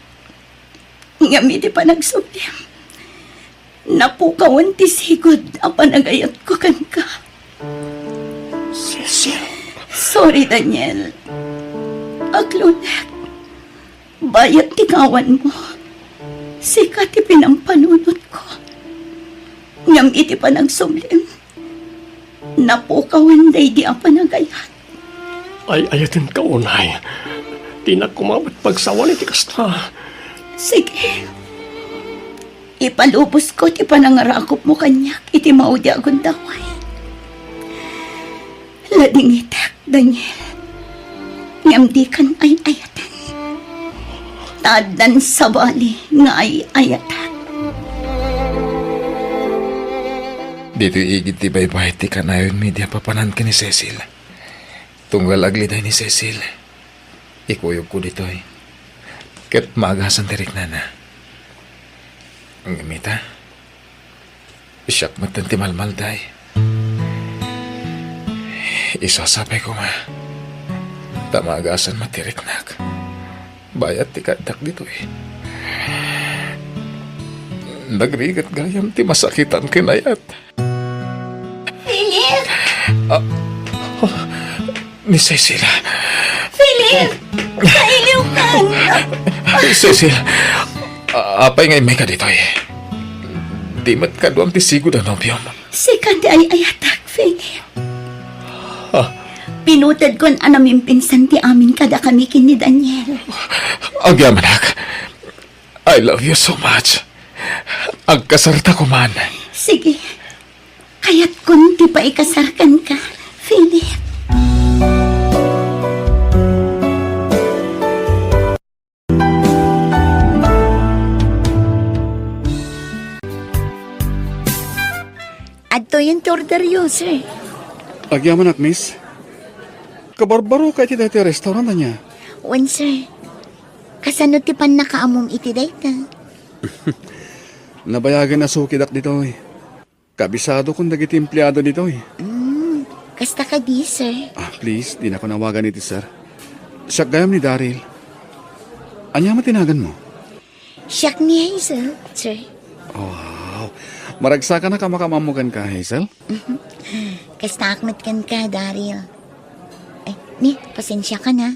Ngam iti panang sublim. Napukawan ti sigod a panagayat ko kan ka. Cecil. Sorry, Daniel. Aglunak. Bayat tikawan mo. Sikat iti pinampanunot ko. Ngam iti panagsumlim. Napukawan day di ang panagayat. Ay ayatin ka unay. Di na kumabot pagsawan iti kasta. Sige. Ipalubos ko ti panangarakop mo kanyak iti maudi agon daway. Lading itak, Daniel. Ngam di kan ay ayatan. Tadan sa bali nga ay ayatan. Dito igit ti baybay ti kanayon media papanan ka ni Cecil. Tunggal agliday ni Cecil. Ikuyog ko dito eh. Kat maagasan tirik na na. Ang gamita. Siyak matan ti malmalday. Isasapay ko nga. Tamagasan matirik nak. Bayat ti kadak dito eh. Nagrigat gayam ti masakitan kinayat. Philip! Ni Cecil. Philip! Kailiw ka! Cecil, apay ngay may ka dito eh. Di mat ka doang tisigod ang nobyom. Sikat ay ayatak, Philip. Pinutad kon anamin pinsan ti amin kada kami kin ni Daniel. Agyamanak, I love you so much. Agkasarta ko man. Sige. Kaya't kun ti pa ikasarkan ka, Philip. Adto yung torderyo, sir. Agyaman at miss. Kabarbaro ka iti dati restaurant na niya. Wan, sir. Kasano ti pan nakaamom iti dayta? Nabayagan na sukidak dito eh. Kabisado kung nagiti empleyado dito eh. Kasta ka di, sir. Please, di na ko nawagan iti sir. Siya gayam ni Daryl. Anya matinagan mo? Siyak ni Hazel, sir. Wow. Maragsa ka na kamakamamugan ka, Hazel? Kasta akmet kan ka, Daryl. Ay, ni, pasensya ka na.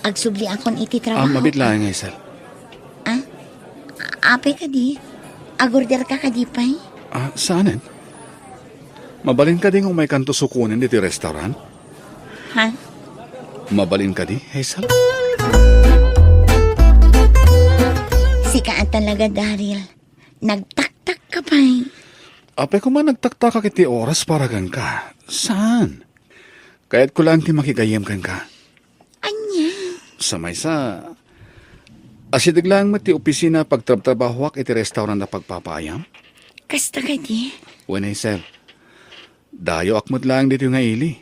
Agsubli akon iti trabaho. Mabit lang, Hazel. Ape ka di. Agorder ka di pay. Saanin? Mabalin ka din kung may kanto sukunin dito restaurant? Ha? Mabalin ka di, Hazel? Sikaan talaga, Daryl. Nagtaktak ka pay. Ape ko man nagtakta ka kiti oras para gan ka. Saan? Kaya't ko lang ti makigayam kan ka. Anya? Samay sa... Asidig lang mati opisina pagtrabahoak iti restaurant na pagpapayam? Kasta ka di. When I said, dayo akmod lang dito nga ili.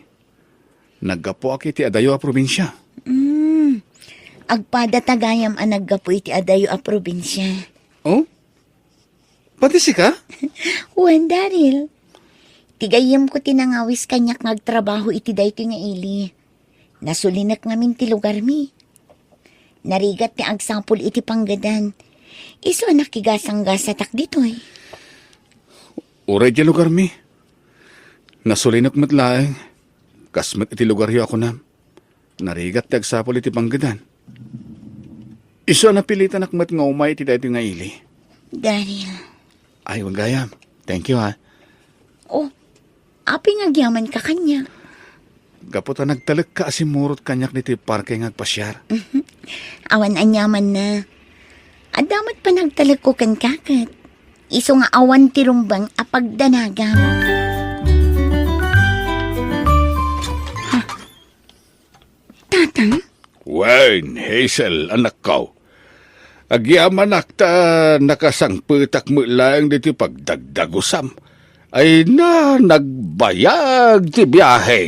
Naggapo ak iti adayo a probinsya. Agpada tagayam ang naggapo iti adayo a probinsya. Oh? Pati si ka? Wan, Daryl. Tigayam ko tinangawis kanyak nagtrabaho iti dayto nga ili. Nasulinak ngamin ti lugar mi. Narigat ti agsampol iti panggadan. Iso nakigasang-gasatak dito eh. Uray di lugar mi. Nasulinak matlaeng. Kasmat iti lugar yo ako na. Narigat ti agsapol iti panggadan. Iso napilitan akmat nga umay iti dayto nga ili. Daryl. Ay, wag gayam. Thank you ha. Oh, api nga gyaman ka kanya. Gaputa nagtalag ka asimurot kanyak niti parke nga agpasyar. Awan anyaman na. Adamat pa nagtalag ko kan kakat. Iso nga awan tirumbang apagdanagam. Ha? Tatang? Wayne, Hazel, anak ko. Agyaman akta nakasangputak mo lang dito pagdagdagusam. Ay na nagbayag ti biyahe.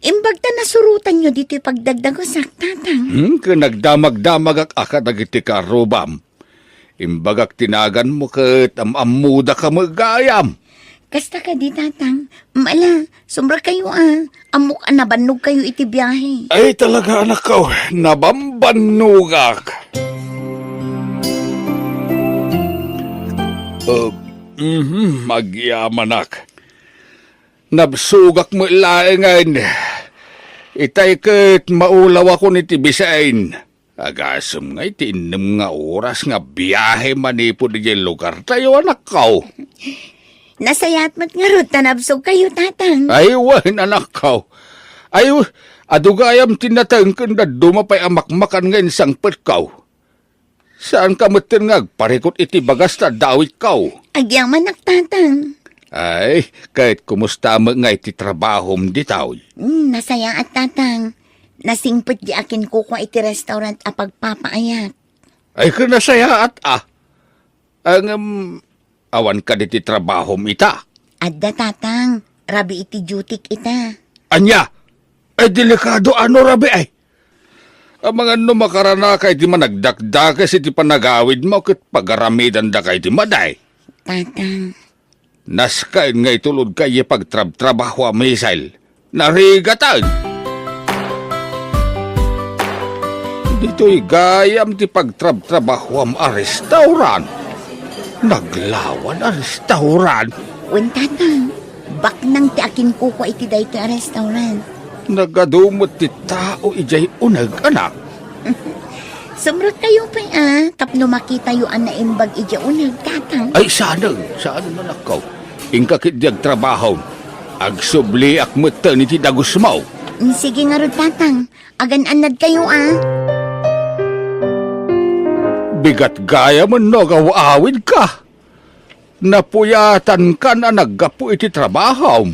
Imbag ta nasurutan nyo dito pagdagdag ko sa tatang. Nagdamag-damag akad agiti karubam. Imbagak tinagan mo kat amuda ka magayam. Kasta ka di tatang. Mala, sumbra kayo Amok nabanog kayo iti biyahe. Ay talaga anak ko, nabambanugak. Magyamanak. Nabsugak mo laengan. Itay kat maulaw ako ni Tibisain. Agasam nga itinam nga oras nga biyahe manipo di jay lugar tayo anak kau. Nasayat mat nga ro, tanabsog kayo, tatang. Ay, wan anak kau. Ay, adugayam tinatang kanda dumapay amakmakan nga insang kau. Saan ka matin nga parikot iti bagas na dawit kau? Agyang manak, tatang. Ay, kahit kumusta mo nga iti trabahom di tao. Nasayang at tatang. Nasingpit di akin kukwa iti restaurant a pagpapaayat. Ay, kanasaya at Ang, awan ka diti trabahom ita. Adda, tatang. Rabi iti dutik ita. Anya, ay delikado ano rabi ay. Ang mga makarana kay di managdakdakas iti panagawid mo kat pagaramidan da kay di maday. Tatang. Naskain nga itulod kay pagtrab-trabaho a misail. Narigatan. Dito'y gayam ti pagtrab-trabaho am a restaurant. Naglawan a restaurant. Wen, tatang. Bak nang ti akin kukwa iti dayto a restaurant. Nagadumot ti tao ijay unag anak. Sumrot kayo pa tapno makita yu an naimbag ija unag, tatang. Ay, saan na nakaw? Ingkakit diag trabaho. Agsubli akmata ni ti dagus mo. Sige nga ro, tatang. Agan-anad kayo, Bigat gaya mo nagawawid ka. Napuyatan ka na naggapu iti trabaho.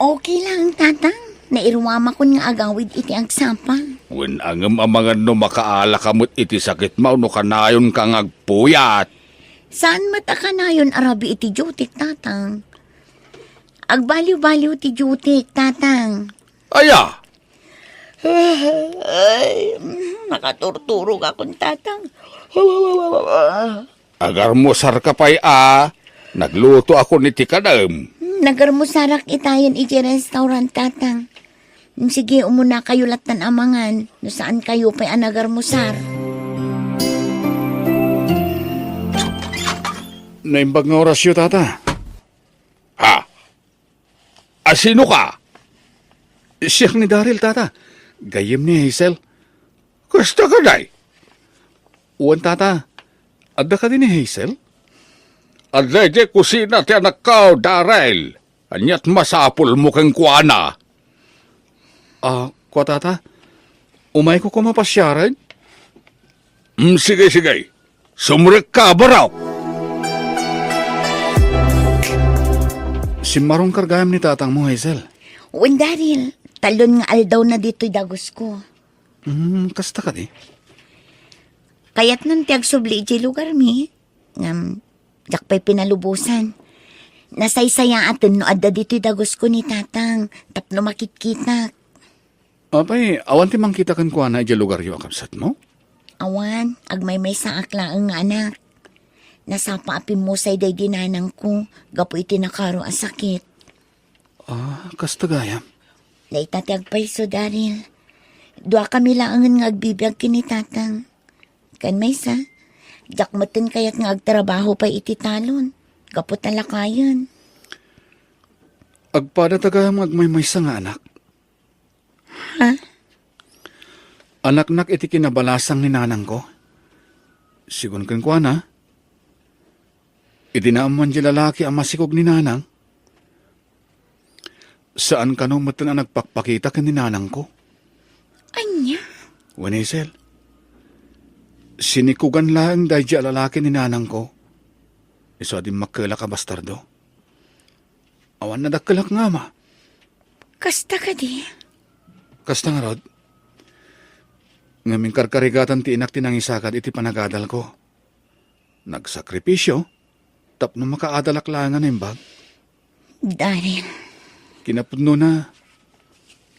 Okay lang, tatang. Nairwama ko nga agawid iti agsapang. Wen angem amangan no makaala kamot iti sakit mo no kanayon kang agpuyat. Saan mataka na yun arabi iti jutik, tatang? Agbaliw-baliw ti jutik, tatang. Aya, Ay, nakaturturog akong tatang. agar mo sarkapay nagluto ako ni tikadam. Nagarmusarak itayan iti restaurant, tatang. Sige, umuna kayo latan amangan. No saan kayo pa'y nagarmusar? Naimbag nga orasyo, tata. Ha? Asino ka? Siyak ni Daryl, tata. Gayem ni Hazel. Kasta ka day? Uwan, tata. Adda ka din ni Hazel? Adlede kusina ti anak ka, Daryl. Anyat masapul mo kang kuana. Ko, tata. Umay ko kumapasyaran? Sige. Sumrek ka, baraw. Simarong kargayam ni tatang mo, Hazel. Uwan, Daryl. Talon nga aldaw na dito'y dagos ko. Kasta ka di? Kaya't nang tiag subli iti lugar mi. Jak pa'y pinalubusan. Nasaysaya atin no adda dito'y dagos ko ni tatang. Tapno makikita. Apay, awan ti mangkita kan kuha na iti lugar yu akabsat mo? Awan, agmay-may sa aklaang nga anak. Nasapa apin mo say day dinanang ko. Gapo iti nakaro a sakit. Kasta gayam. Naitatag pa'y so, Daryl. Dua kami laangan nga agbibiyag kini tatang. Kan may sa, jak matin kaya't nga agtrabaho pa iti talon. Gapo talakayan. Agpadatagayam agmay-may sa nga anak. Ha? Anak-nak iti kinabalasang ni nanang ko. Sigun kan kuha na. Idinaaman di lalaki ang masikog ni nanang. Saan ka nung matan na nagpakpakita ka ni nanang ko? Anya? Wenesel, sinikugan lang dahil di lalaki ni nanang ko. Iso di makala ka bastardo. Awan na dakkalak nga ma. Kasta ka di? Kasta nga rod. Ngaming karkarigatan ti inak tinangisakad iti panagadal ko. Nagsakripisyo, tapno makaadalak lang nga nimbag. Daryl. Kinapudno na.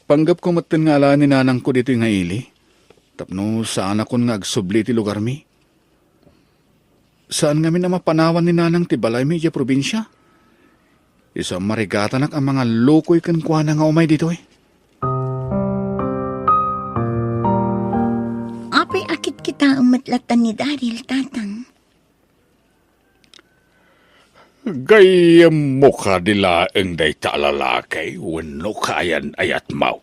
Panggap ko matin nga ala ni nanang ko dito yung ili. Tapno saan ako nga agsubli ti lugar mi. Saan nga mi na mapanawan ni nanang ti balay mi iya probinsya? Isa marigatanak ang mga lokoy kan kuha na nga umay dito eh. Apay akit kita ang matlatan ni Daryl, tatang. Gayam mo ka nila ang day talalakay, wano kayan ayat mau.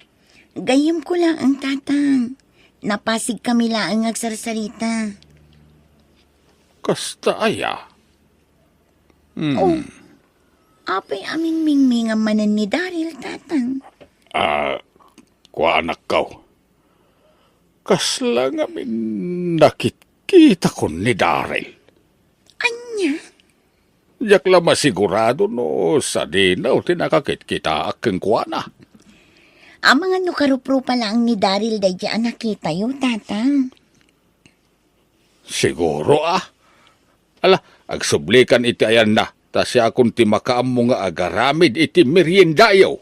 Gayam ko lang ang tatang. napasig kami laang agsarsarita. Kasta aya. Oh, apay amin mingming ang manan ni Daryl, tatang. Kwa anak kaw. Kasla nga min nakikita ko ni Daryl. Anya? Yak la masigurado no sa dinaw tinakakit kita akeng kwa na. Ang mga nukarupro pa lang ni Daryl day dyan nakita yo, tatang. Siguro Ala, agsublikan iti ayan na. Ta siya akong ti makaam nga agaramid iti meriendayo.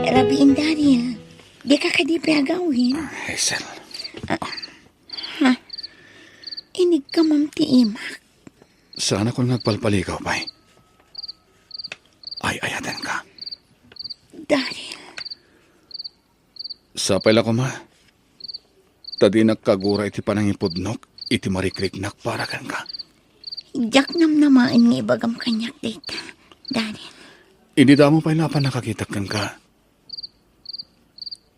Rabiin, Daryl. Di ka kadipi agawin. Hazel. Inig ka, Ma'am Tiimak. Sana kung nagpalpaligaw, pa'y. Ay, ayatan ka. Daryl. Sapay ko, ma. Tadi nagkagura iti panangipudnok, iti marikriknak para kan ka. Jak namnamaan nga ibagam kanyak data, Daryl. Hindi da mo pa'y lapan nakakita kan ka.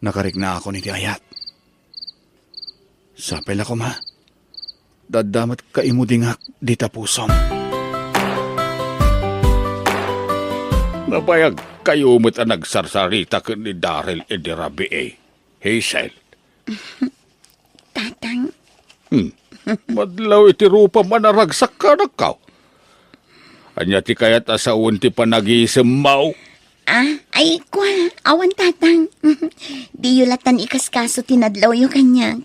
Nakarik na ako niti ayat. Sapay ko, ma. Dadamat ka imudingak di tapusom. Nabayag kayo mo't ang nagsarsarita ka ni Daryl edi rabi Hazel. Tatang, Madlaw iti rupa manaragsak ka na kaw. Anya ti kayat asawon ti panag-iisem mau. ay kwa, awan tatang. Di yulatan ikaskaso tinadlaw yung kanya.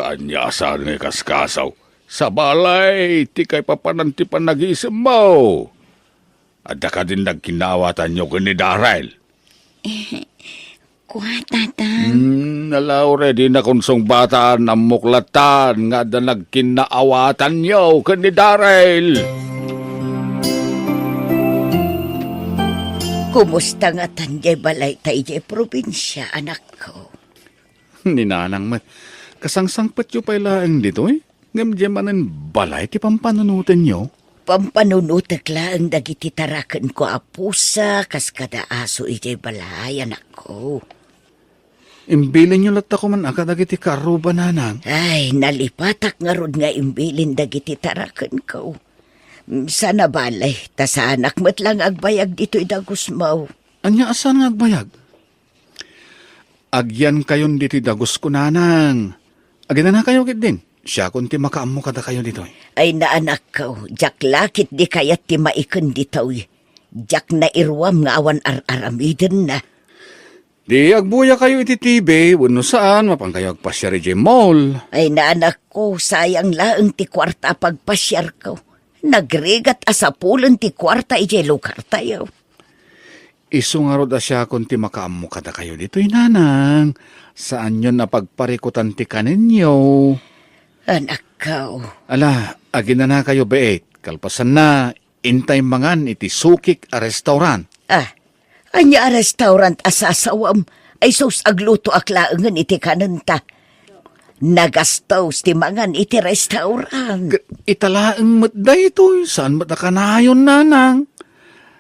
Anya saan nga kaskasaw. Sa balay, ti kay papanan ti panag-iisem mau. Adda ka din nagkinawatan nyo ka ni Daryl. Kwa, tatang. Nalaw ready na konsong bata na muklatan nga da nagkinaawatan nyo ka ni Daryl. Kumusta nga tanjay balay tayo probinsya, anak ko? Ninanang man. Kasangsangpat yu pa'y laang dito eh. Ngamdiyamanan balay ti pampanunutan nyo. Pampanunutak lang dagiti tarakan ko apusa kas kada aso ijay balay, anak ko. Imbilin nyo latta ko man akadagiti karuba nanang. Ay, nalipatak nga rod nga imbilin dagiti tarakan ko. Sana balay, ta sa anak mo't lang agbayag dito'y dagos mo. Anya asan nga agbayag? Agyan kayon dito'y dagos ko nanang. Agyan na kayo kit din. Siya kung ti makaammo kada kayo dito. Ay na anak ko, jak lakit di kayat ti maikon dito'y. Jak na irwam nga awan ar-aramiden na. Di agbuya kayo iti TV, wano saan, mapang kayo agpasya ri mall. Ay na anak ko, sayang laang ti kwarta pagpasyar ko. Nagrigat asapulan ti kwarta ijay lugar tayo. Isu nga rod asya kung ti makaammo kada kayo dito'y nanang. Saan yun napagparikutan ti kaninyo? Anak ko. Ala, agin na kayo beet. Kalpasan na, intay mangan iti sukik a restaurant. Anya a restaurant asasawam ay sus agluto aklaangan iti kananta. Nagastos ti mangan iti restaurant. Italaang matday ito. Saan matakanayon nanang?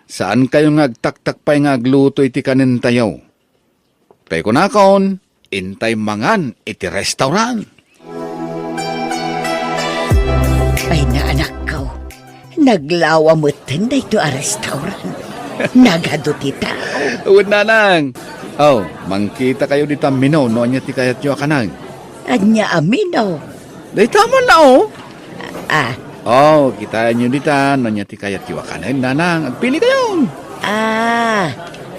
Saan kayo ngagtaktak pa'y ngagluto iti kanintayaw? Tay ko nakon, intay mangan iti restaurant. Ay na anak ko, naglawa mo tanda ito a restaurant. Nagado ti tao. Uwad nanang. Oh, mangkita kayo dito minaw, no anya ti kayat nyo kanang. Anya amino. Day tama na oh. Ah, Oh, kita nyo dito, no anya ti kayat nyo kanang nanang. Agpili kayo.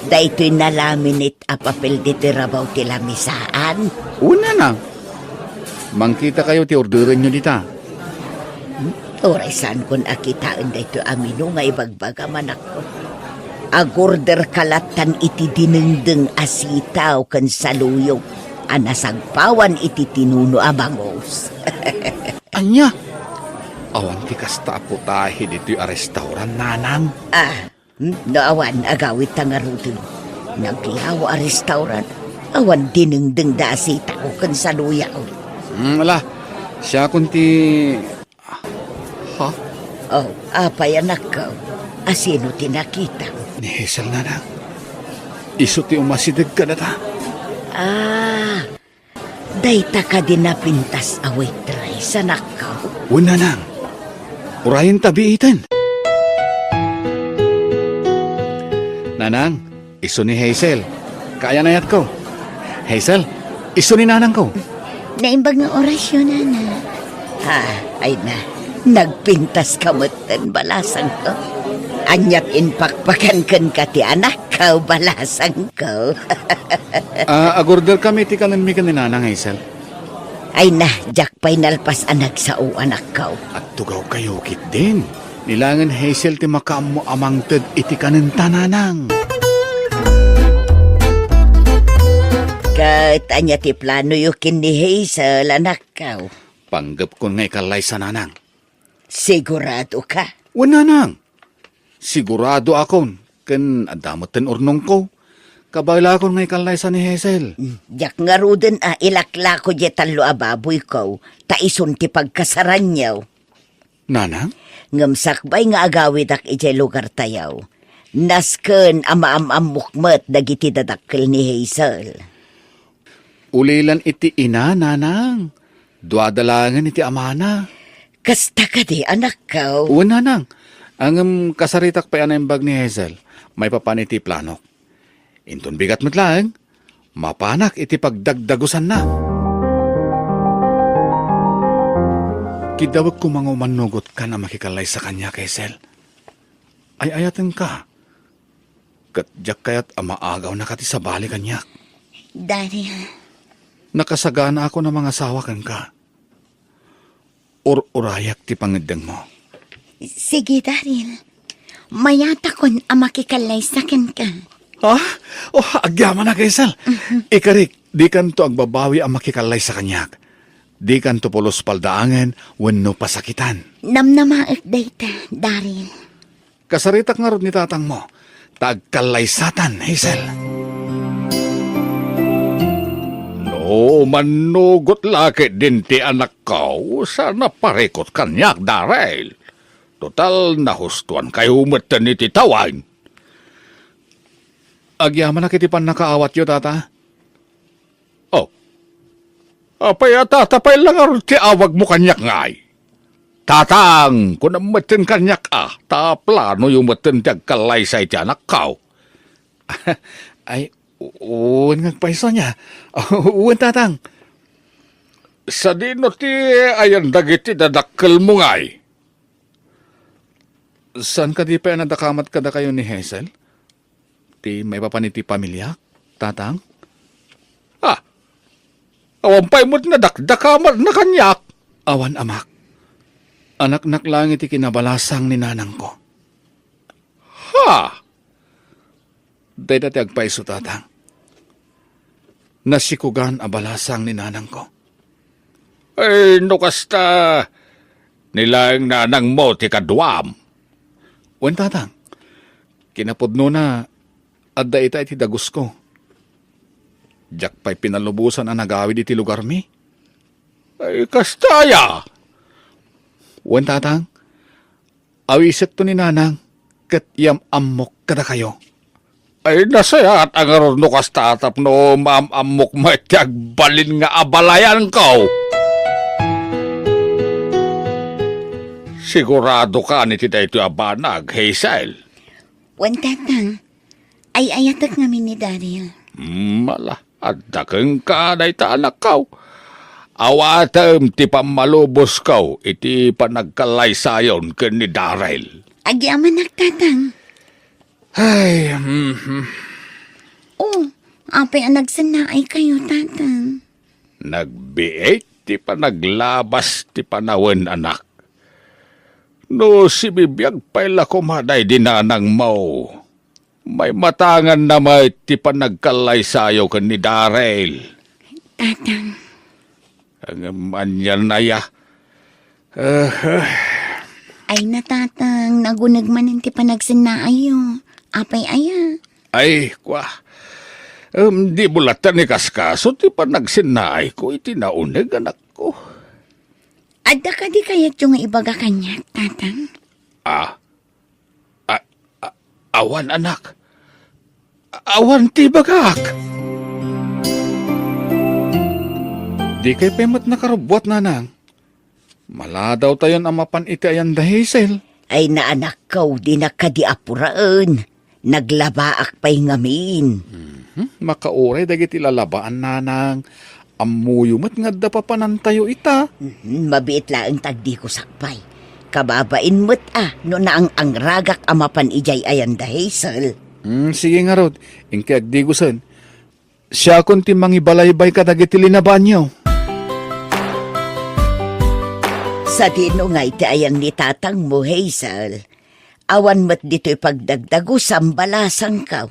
daytoy nalaminit a papel dito rabaw ti lamisaan. Una na. Mangkita kayo ti orderan nyo dito. Oray saan kun akitaan dayto amino nga ibagbaga manak ko. Agorder kalatan iti dinengdeng asitaw kan saluyong. Anasagpawan iti tinuno abangos. Anya? Awan ti kasta po tahi dito yung restaurant nanang. Naawan agawit tangarutun. Naglawa a restaurant. Awan dinengdeng da asitaw kan saluyaw. Wala. Siya kunti... Ha? Oh, apay anak ko. Asino tinakita? Ni Hazel nanang. Iso ti umasidag ka na ta. Dayta ka din napintas away try sa nakaw. Una nang. Urayin tabiitan. Nanang, iso ni Hazel. Kaya na yat ko. Hazel, iso ni nanang ko. Naimbag ng orasyon, Nana. Ay na. Nagpintas kamutan balasang ko. Anyat inpakpakan kan kati anak kau balasang ko. Agorder kami ti kanan mi ni nanang Hazel. Ay na, jak pa'y nalpas anak sa o anak kau. At tugaw kayo kit din. Nilangan Hazel ti makaam mo amang ted iti kanan tananang. Kat anya ti plano yukin ni Hazel anak kau. Panggap ko ngay kalay sa nanang. Sigurado ka? Wala nang. Sigurado akon. Ken adamoten urnong ko. Kabayla akon ngay kalay sa ni Hazel. Jak nga ruden ilakla ko jetan lo ababoy ko. Taison ti pagkasaran niyaw. Nanang? Ngamsakbay nga agawid ak ijay lugar tayaw. Nasken amaam-amukmet dagiti dadakkel ni Hazel. Ulilan iti ina, nanang. Duadalangan iti amana. Kasta ka di anak kau. Uwan, nanang. Ang kasaritak pa yan ang bag ni Hazel. May papan iti planok. Inton bigat matlaang. Mapanak iti pagdagdagusan na. Kidawag ko mga manugot ka na makikalay sa kanya, Hazel. Ay ayatan ka. Katjak kayat amaagaw na kati sa bali kanya. Daryl, Nakasagana ako ng mga sawakan ka. Urayak ti pangedeng mo. sige, Daryl. Mayata kon makikalay sa ken ka. Ha? Agyaman na, Hazel. Ikarik, di kan to agbabawi ang makikalay sa kanyak. Di kan to pulos paldaangan, wenno pasakitan. Namnamaak dayta, Daryl. Kasaritak nga ron ni tatang mo. Tagkalay satan, Hazel. No, manugot laki din ti anak ko. Sana parekot kanyak, Daryl. Total, nahustuan kayo umatan ni titawan. Agyaman na kitipan nakaawat yo, tata. Oh. Apay tatapay lang aron ti awag mo kanyak ngay. Tatang, kung amatin kanyak ta plano yung matin tagkalay sa iti anak ko. Ay, uwan ngagpaiso niya. Uwan, tatang. Sa dino ti ayan dagiti dadakkel mo ngay. San ka di pa nadakamat kada kayo ni Hazel? Ti may papaniti pamilya, tatang? Awampay mo't nadakdakamat na kanyak. Awan, amak. Anak-nak lang iti kinabalasang ni nanang ko. Day dati agpaiso, tatang. Nasikugan abalasang ni nanang ko. Ay, nukasta. Nilang nanang mo ti kadwam. Wen, tatang. Kinapudno na adda ita iti dagus ko. Diyak pa'y pinalubusan ang nagawid iti lugar mi. Ay, kastaya. Wen, tatang. Awisit to ni nanang. Kat yam amok kada kayo. Ay, nasaya at ang aruno kasta atap no maam-amok mo iti agbalin nga abalayan ko. Sigurado ka ni tita ito abanag, Hazel. Wan tatang, ay ayatak namin ni Daryl. Mala, at dakeng ka na ita anak kaw. Awatem ti pamalubos kaw, iti panagkalay sayon ken ni Daryl. Agyaman tatang. Ay, Oh, apay ang nagsanaay kayo, tatang. nagbiit ti panaglabas ti panawen anak. No si bibiyag pa'y kumaday dinanang mo. May matangan na may ti panagkalay sayo ken ni Daryl. Tatang, Ang anyan na ya. ay natatang, nagunag man ti panagsanaay. Apay aya. Ay, kwa. Di bulatan ni kaskaso ti panagsinay ko iti nauneg anak ko. Adda ka di kayat yung ibaga kanya, tatang? Awan anak. Awan ti bagak. Di kay pemat nakarubwat nanang. Mala daw tayon ang mapan iti ayan da Hazel. Ay naanak kaw di nakadiapuraan. Naglabaak pa'y ngamin. Makauray dagiti lalabaan nanang. Amuyumat nga da papanantayo ita. Mabiit laang tagdi ko sakpay. Kababain mo't no na ang ragak amapan ijay ayan da Hazel. Sige nga rod. Ingki agdi gusan. Siya kun ti mangibalaybay ka dagiti linabaan niyo. Sa dino nga iti ayang ni tatang mo, Hazel. Awan mo't dito'y pagdagdago sambalasang kaw.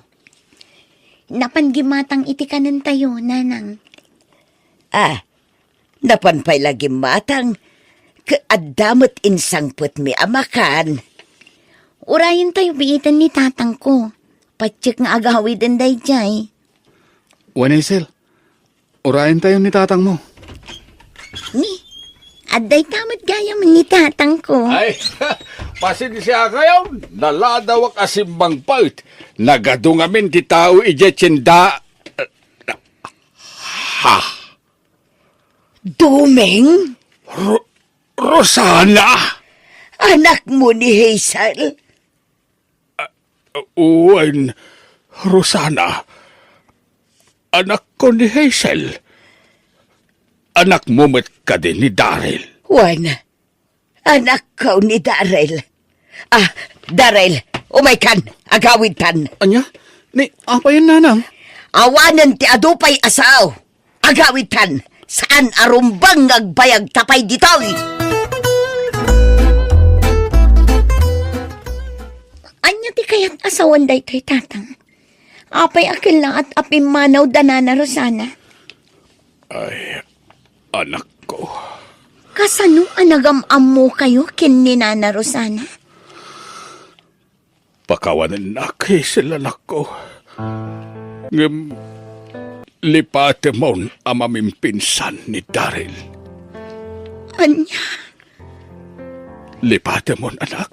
Napangimatang iti kanan tayo, nanang. Napanpay lagi matang. Kaadamot insangput mi amakan. Urayan tayo biitan ni tatang ko. Patsik nga agawidan day jay. Wan Hazel, urayan tayo ni tatang mo. Ni, aday tamat gayam ni tatang ko. Ay, pasin siya kayo. Naladawak asimbang paut. Nagadungamin ti tao ijetsinda. Dumeng? Rosana! Anak mo ni Hazel? Uwan, Rosana. Anak ko ni Hazel. Anak mo met ka din ni Daryl. Juan, anak ko ni Daryl. Daryl, umaykan, agawid tan. Anya? Ni, apa yun nanang? Awanan ti adupay asaw. Agawid tan, saan arumbang ngagbayag tapay ditoy? Anya ti kayat asawan day to'y tatang. Apay akil lang at apimanaw danana Rosana. Anak ko. Kasano anagam-am mo kayo kin ni Nana Rosana? Pakawanan na kay sila anak ko. Ngem, lipate mo ang amaming pinsan ni Daryl. Anya? Lipate mo anak.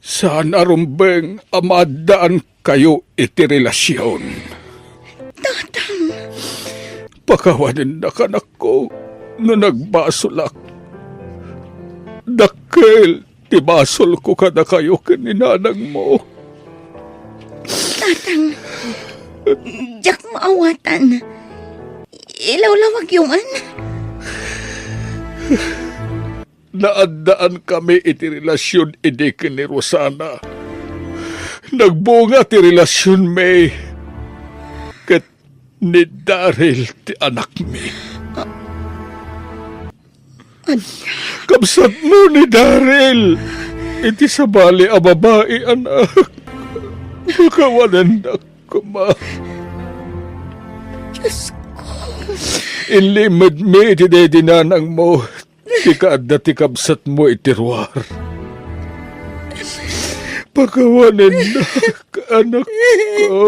Saan arumbeng amadaan kayo iti relasyon? Tatang, Pakawanin na kanak ko na nagbasulak. Dakil, tibasol ko kada kayo kininanang mo. tatang. Diyak maawatan. Ilawlawag yung Naandaan kami iti relasyon idi ni Rosana. Nagbunga ti relasyon may ket ni Daryl ti anak mi. Kamsat mo ni Daryl. Iti sabali a babae anak. Makawanan na kuma. Diyos ko. Inlimad mi iti dedinanang mo. Ti kaadda ti kabsat mo iti ruwar. Pakawanan na anak ko.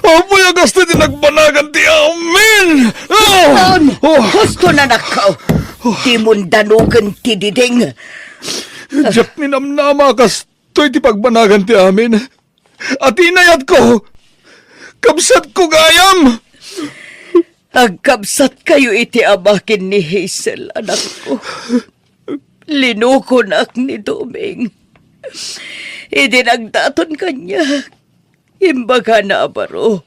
Apo yung gusto din nagbanagan ti amin! Gusto na nakaw. Di mo danugan ti diding. Diyak ninamnama kastoy ti pagbanagan ti amin. At inayat ko, kabsat ko gayam! Agkabsat kayo iti abakin ni Hazel, anak ko. Linukonak ni Doming. Idinagdaton kanya. Imbaga na abaro.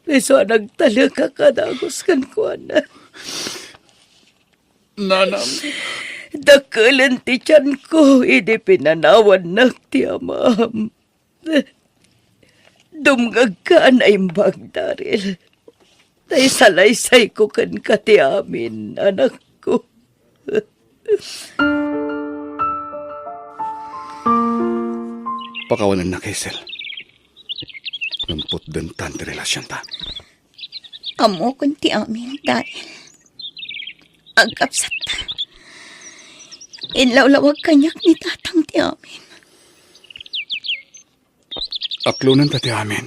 Iso nagtalaga kadagos kan ko, anak. Nanang, Dakalan ti tiyan ko, idi pinanawan nak ti amam. Dumgag ka na imbag, Daryl. Tay salaysay ko kan kati amin, anak ko. Pakawanan na Hazel. Numpot din tan ti relasyon ta. Amo kunti amin, Daryl. Agkapsat ta. Inlawlawag kanyak ni tatang ti amin. Aklunan ta ti amin.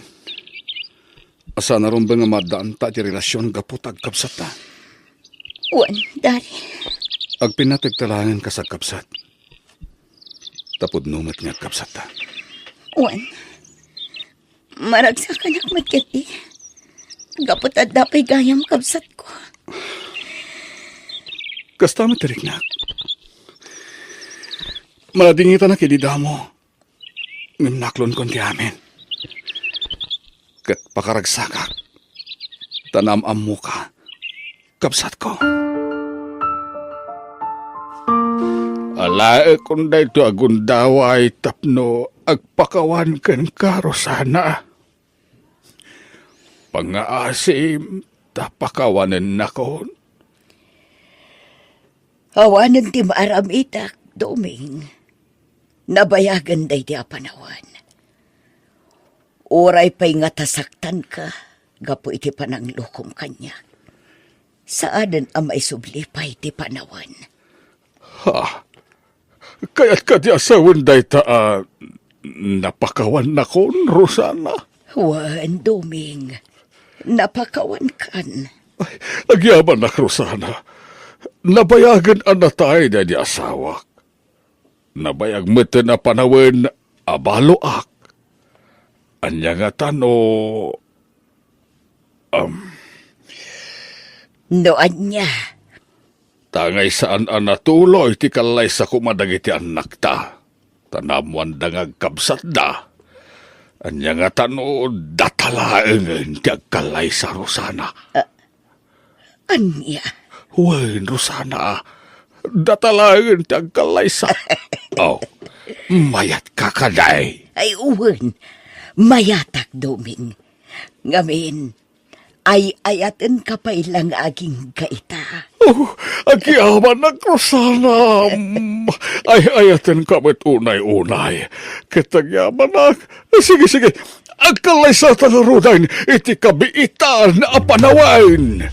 Asa narumbang nga madaan ta ti relasyon gapot agkabsat ta. Wan, Daryl. Agpinatagtalangan ka sa kapsat. Tapod numat nga kapsata. Wan, maragsa ka nakmat kati. Gapot at dapay gayam kabsat ko. Kasta matirik na. Maladingita na kilida mo. Ngimnaklon kon ti amin. Kat pakaragsakak. Tanam ang muka. Kapsat ko. Alae kung da ito agundaway tapno agpakawan kan karo sana. Pangaasim tapakawanan na ko. Awanan ti maaramitak, Doming. Nabayagan day di apanawan. Oray pa'y nga tasaktan ka, gapo iti panang lukom kanya. Saanan ang may sublipay ti panawan. Ha? Kaya't ka di asawan day ta, napakawan na kon, Rosana. Wan, Doming. Napakawan kan. Ay, agyaman na, Rosana. Nabayagan ang natay na di asawak. Nabayag mo na panawan, abaloak. Anya nga tano, Noan niya. tangay saan ang natuloy ti kalay sa kumadag iti anak ta. Tanamuan da nga kabsat da. Anya nga tano, datalaeng ti agkalay sa Rosana. Anya. Wen, Rosana, datalaeng ti agkalay sa... Oh, mayat ka kaday. Ay uwan. Mayatak, Doming. Ngamin, ay ayaten ka pa ilang aging kaita. Oh, agyaman na, Rosana. Ay ayaten kamit unay-unay. Kitagyaman na. Sige, sige. Agkalay sa talarudan, iti kabiitan na apanawain.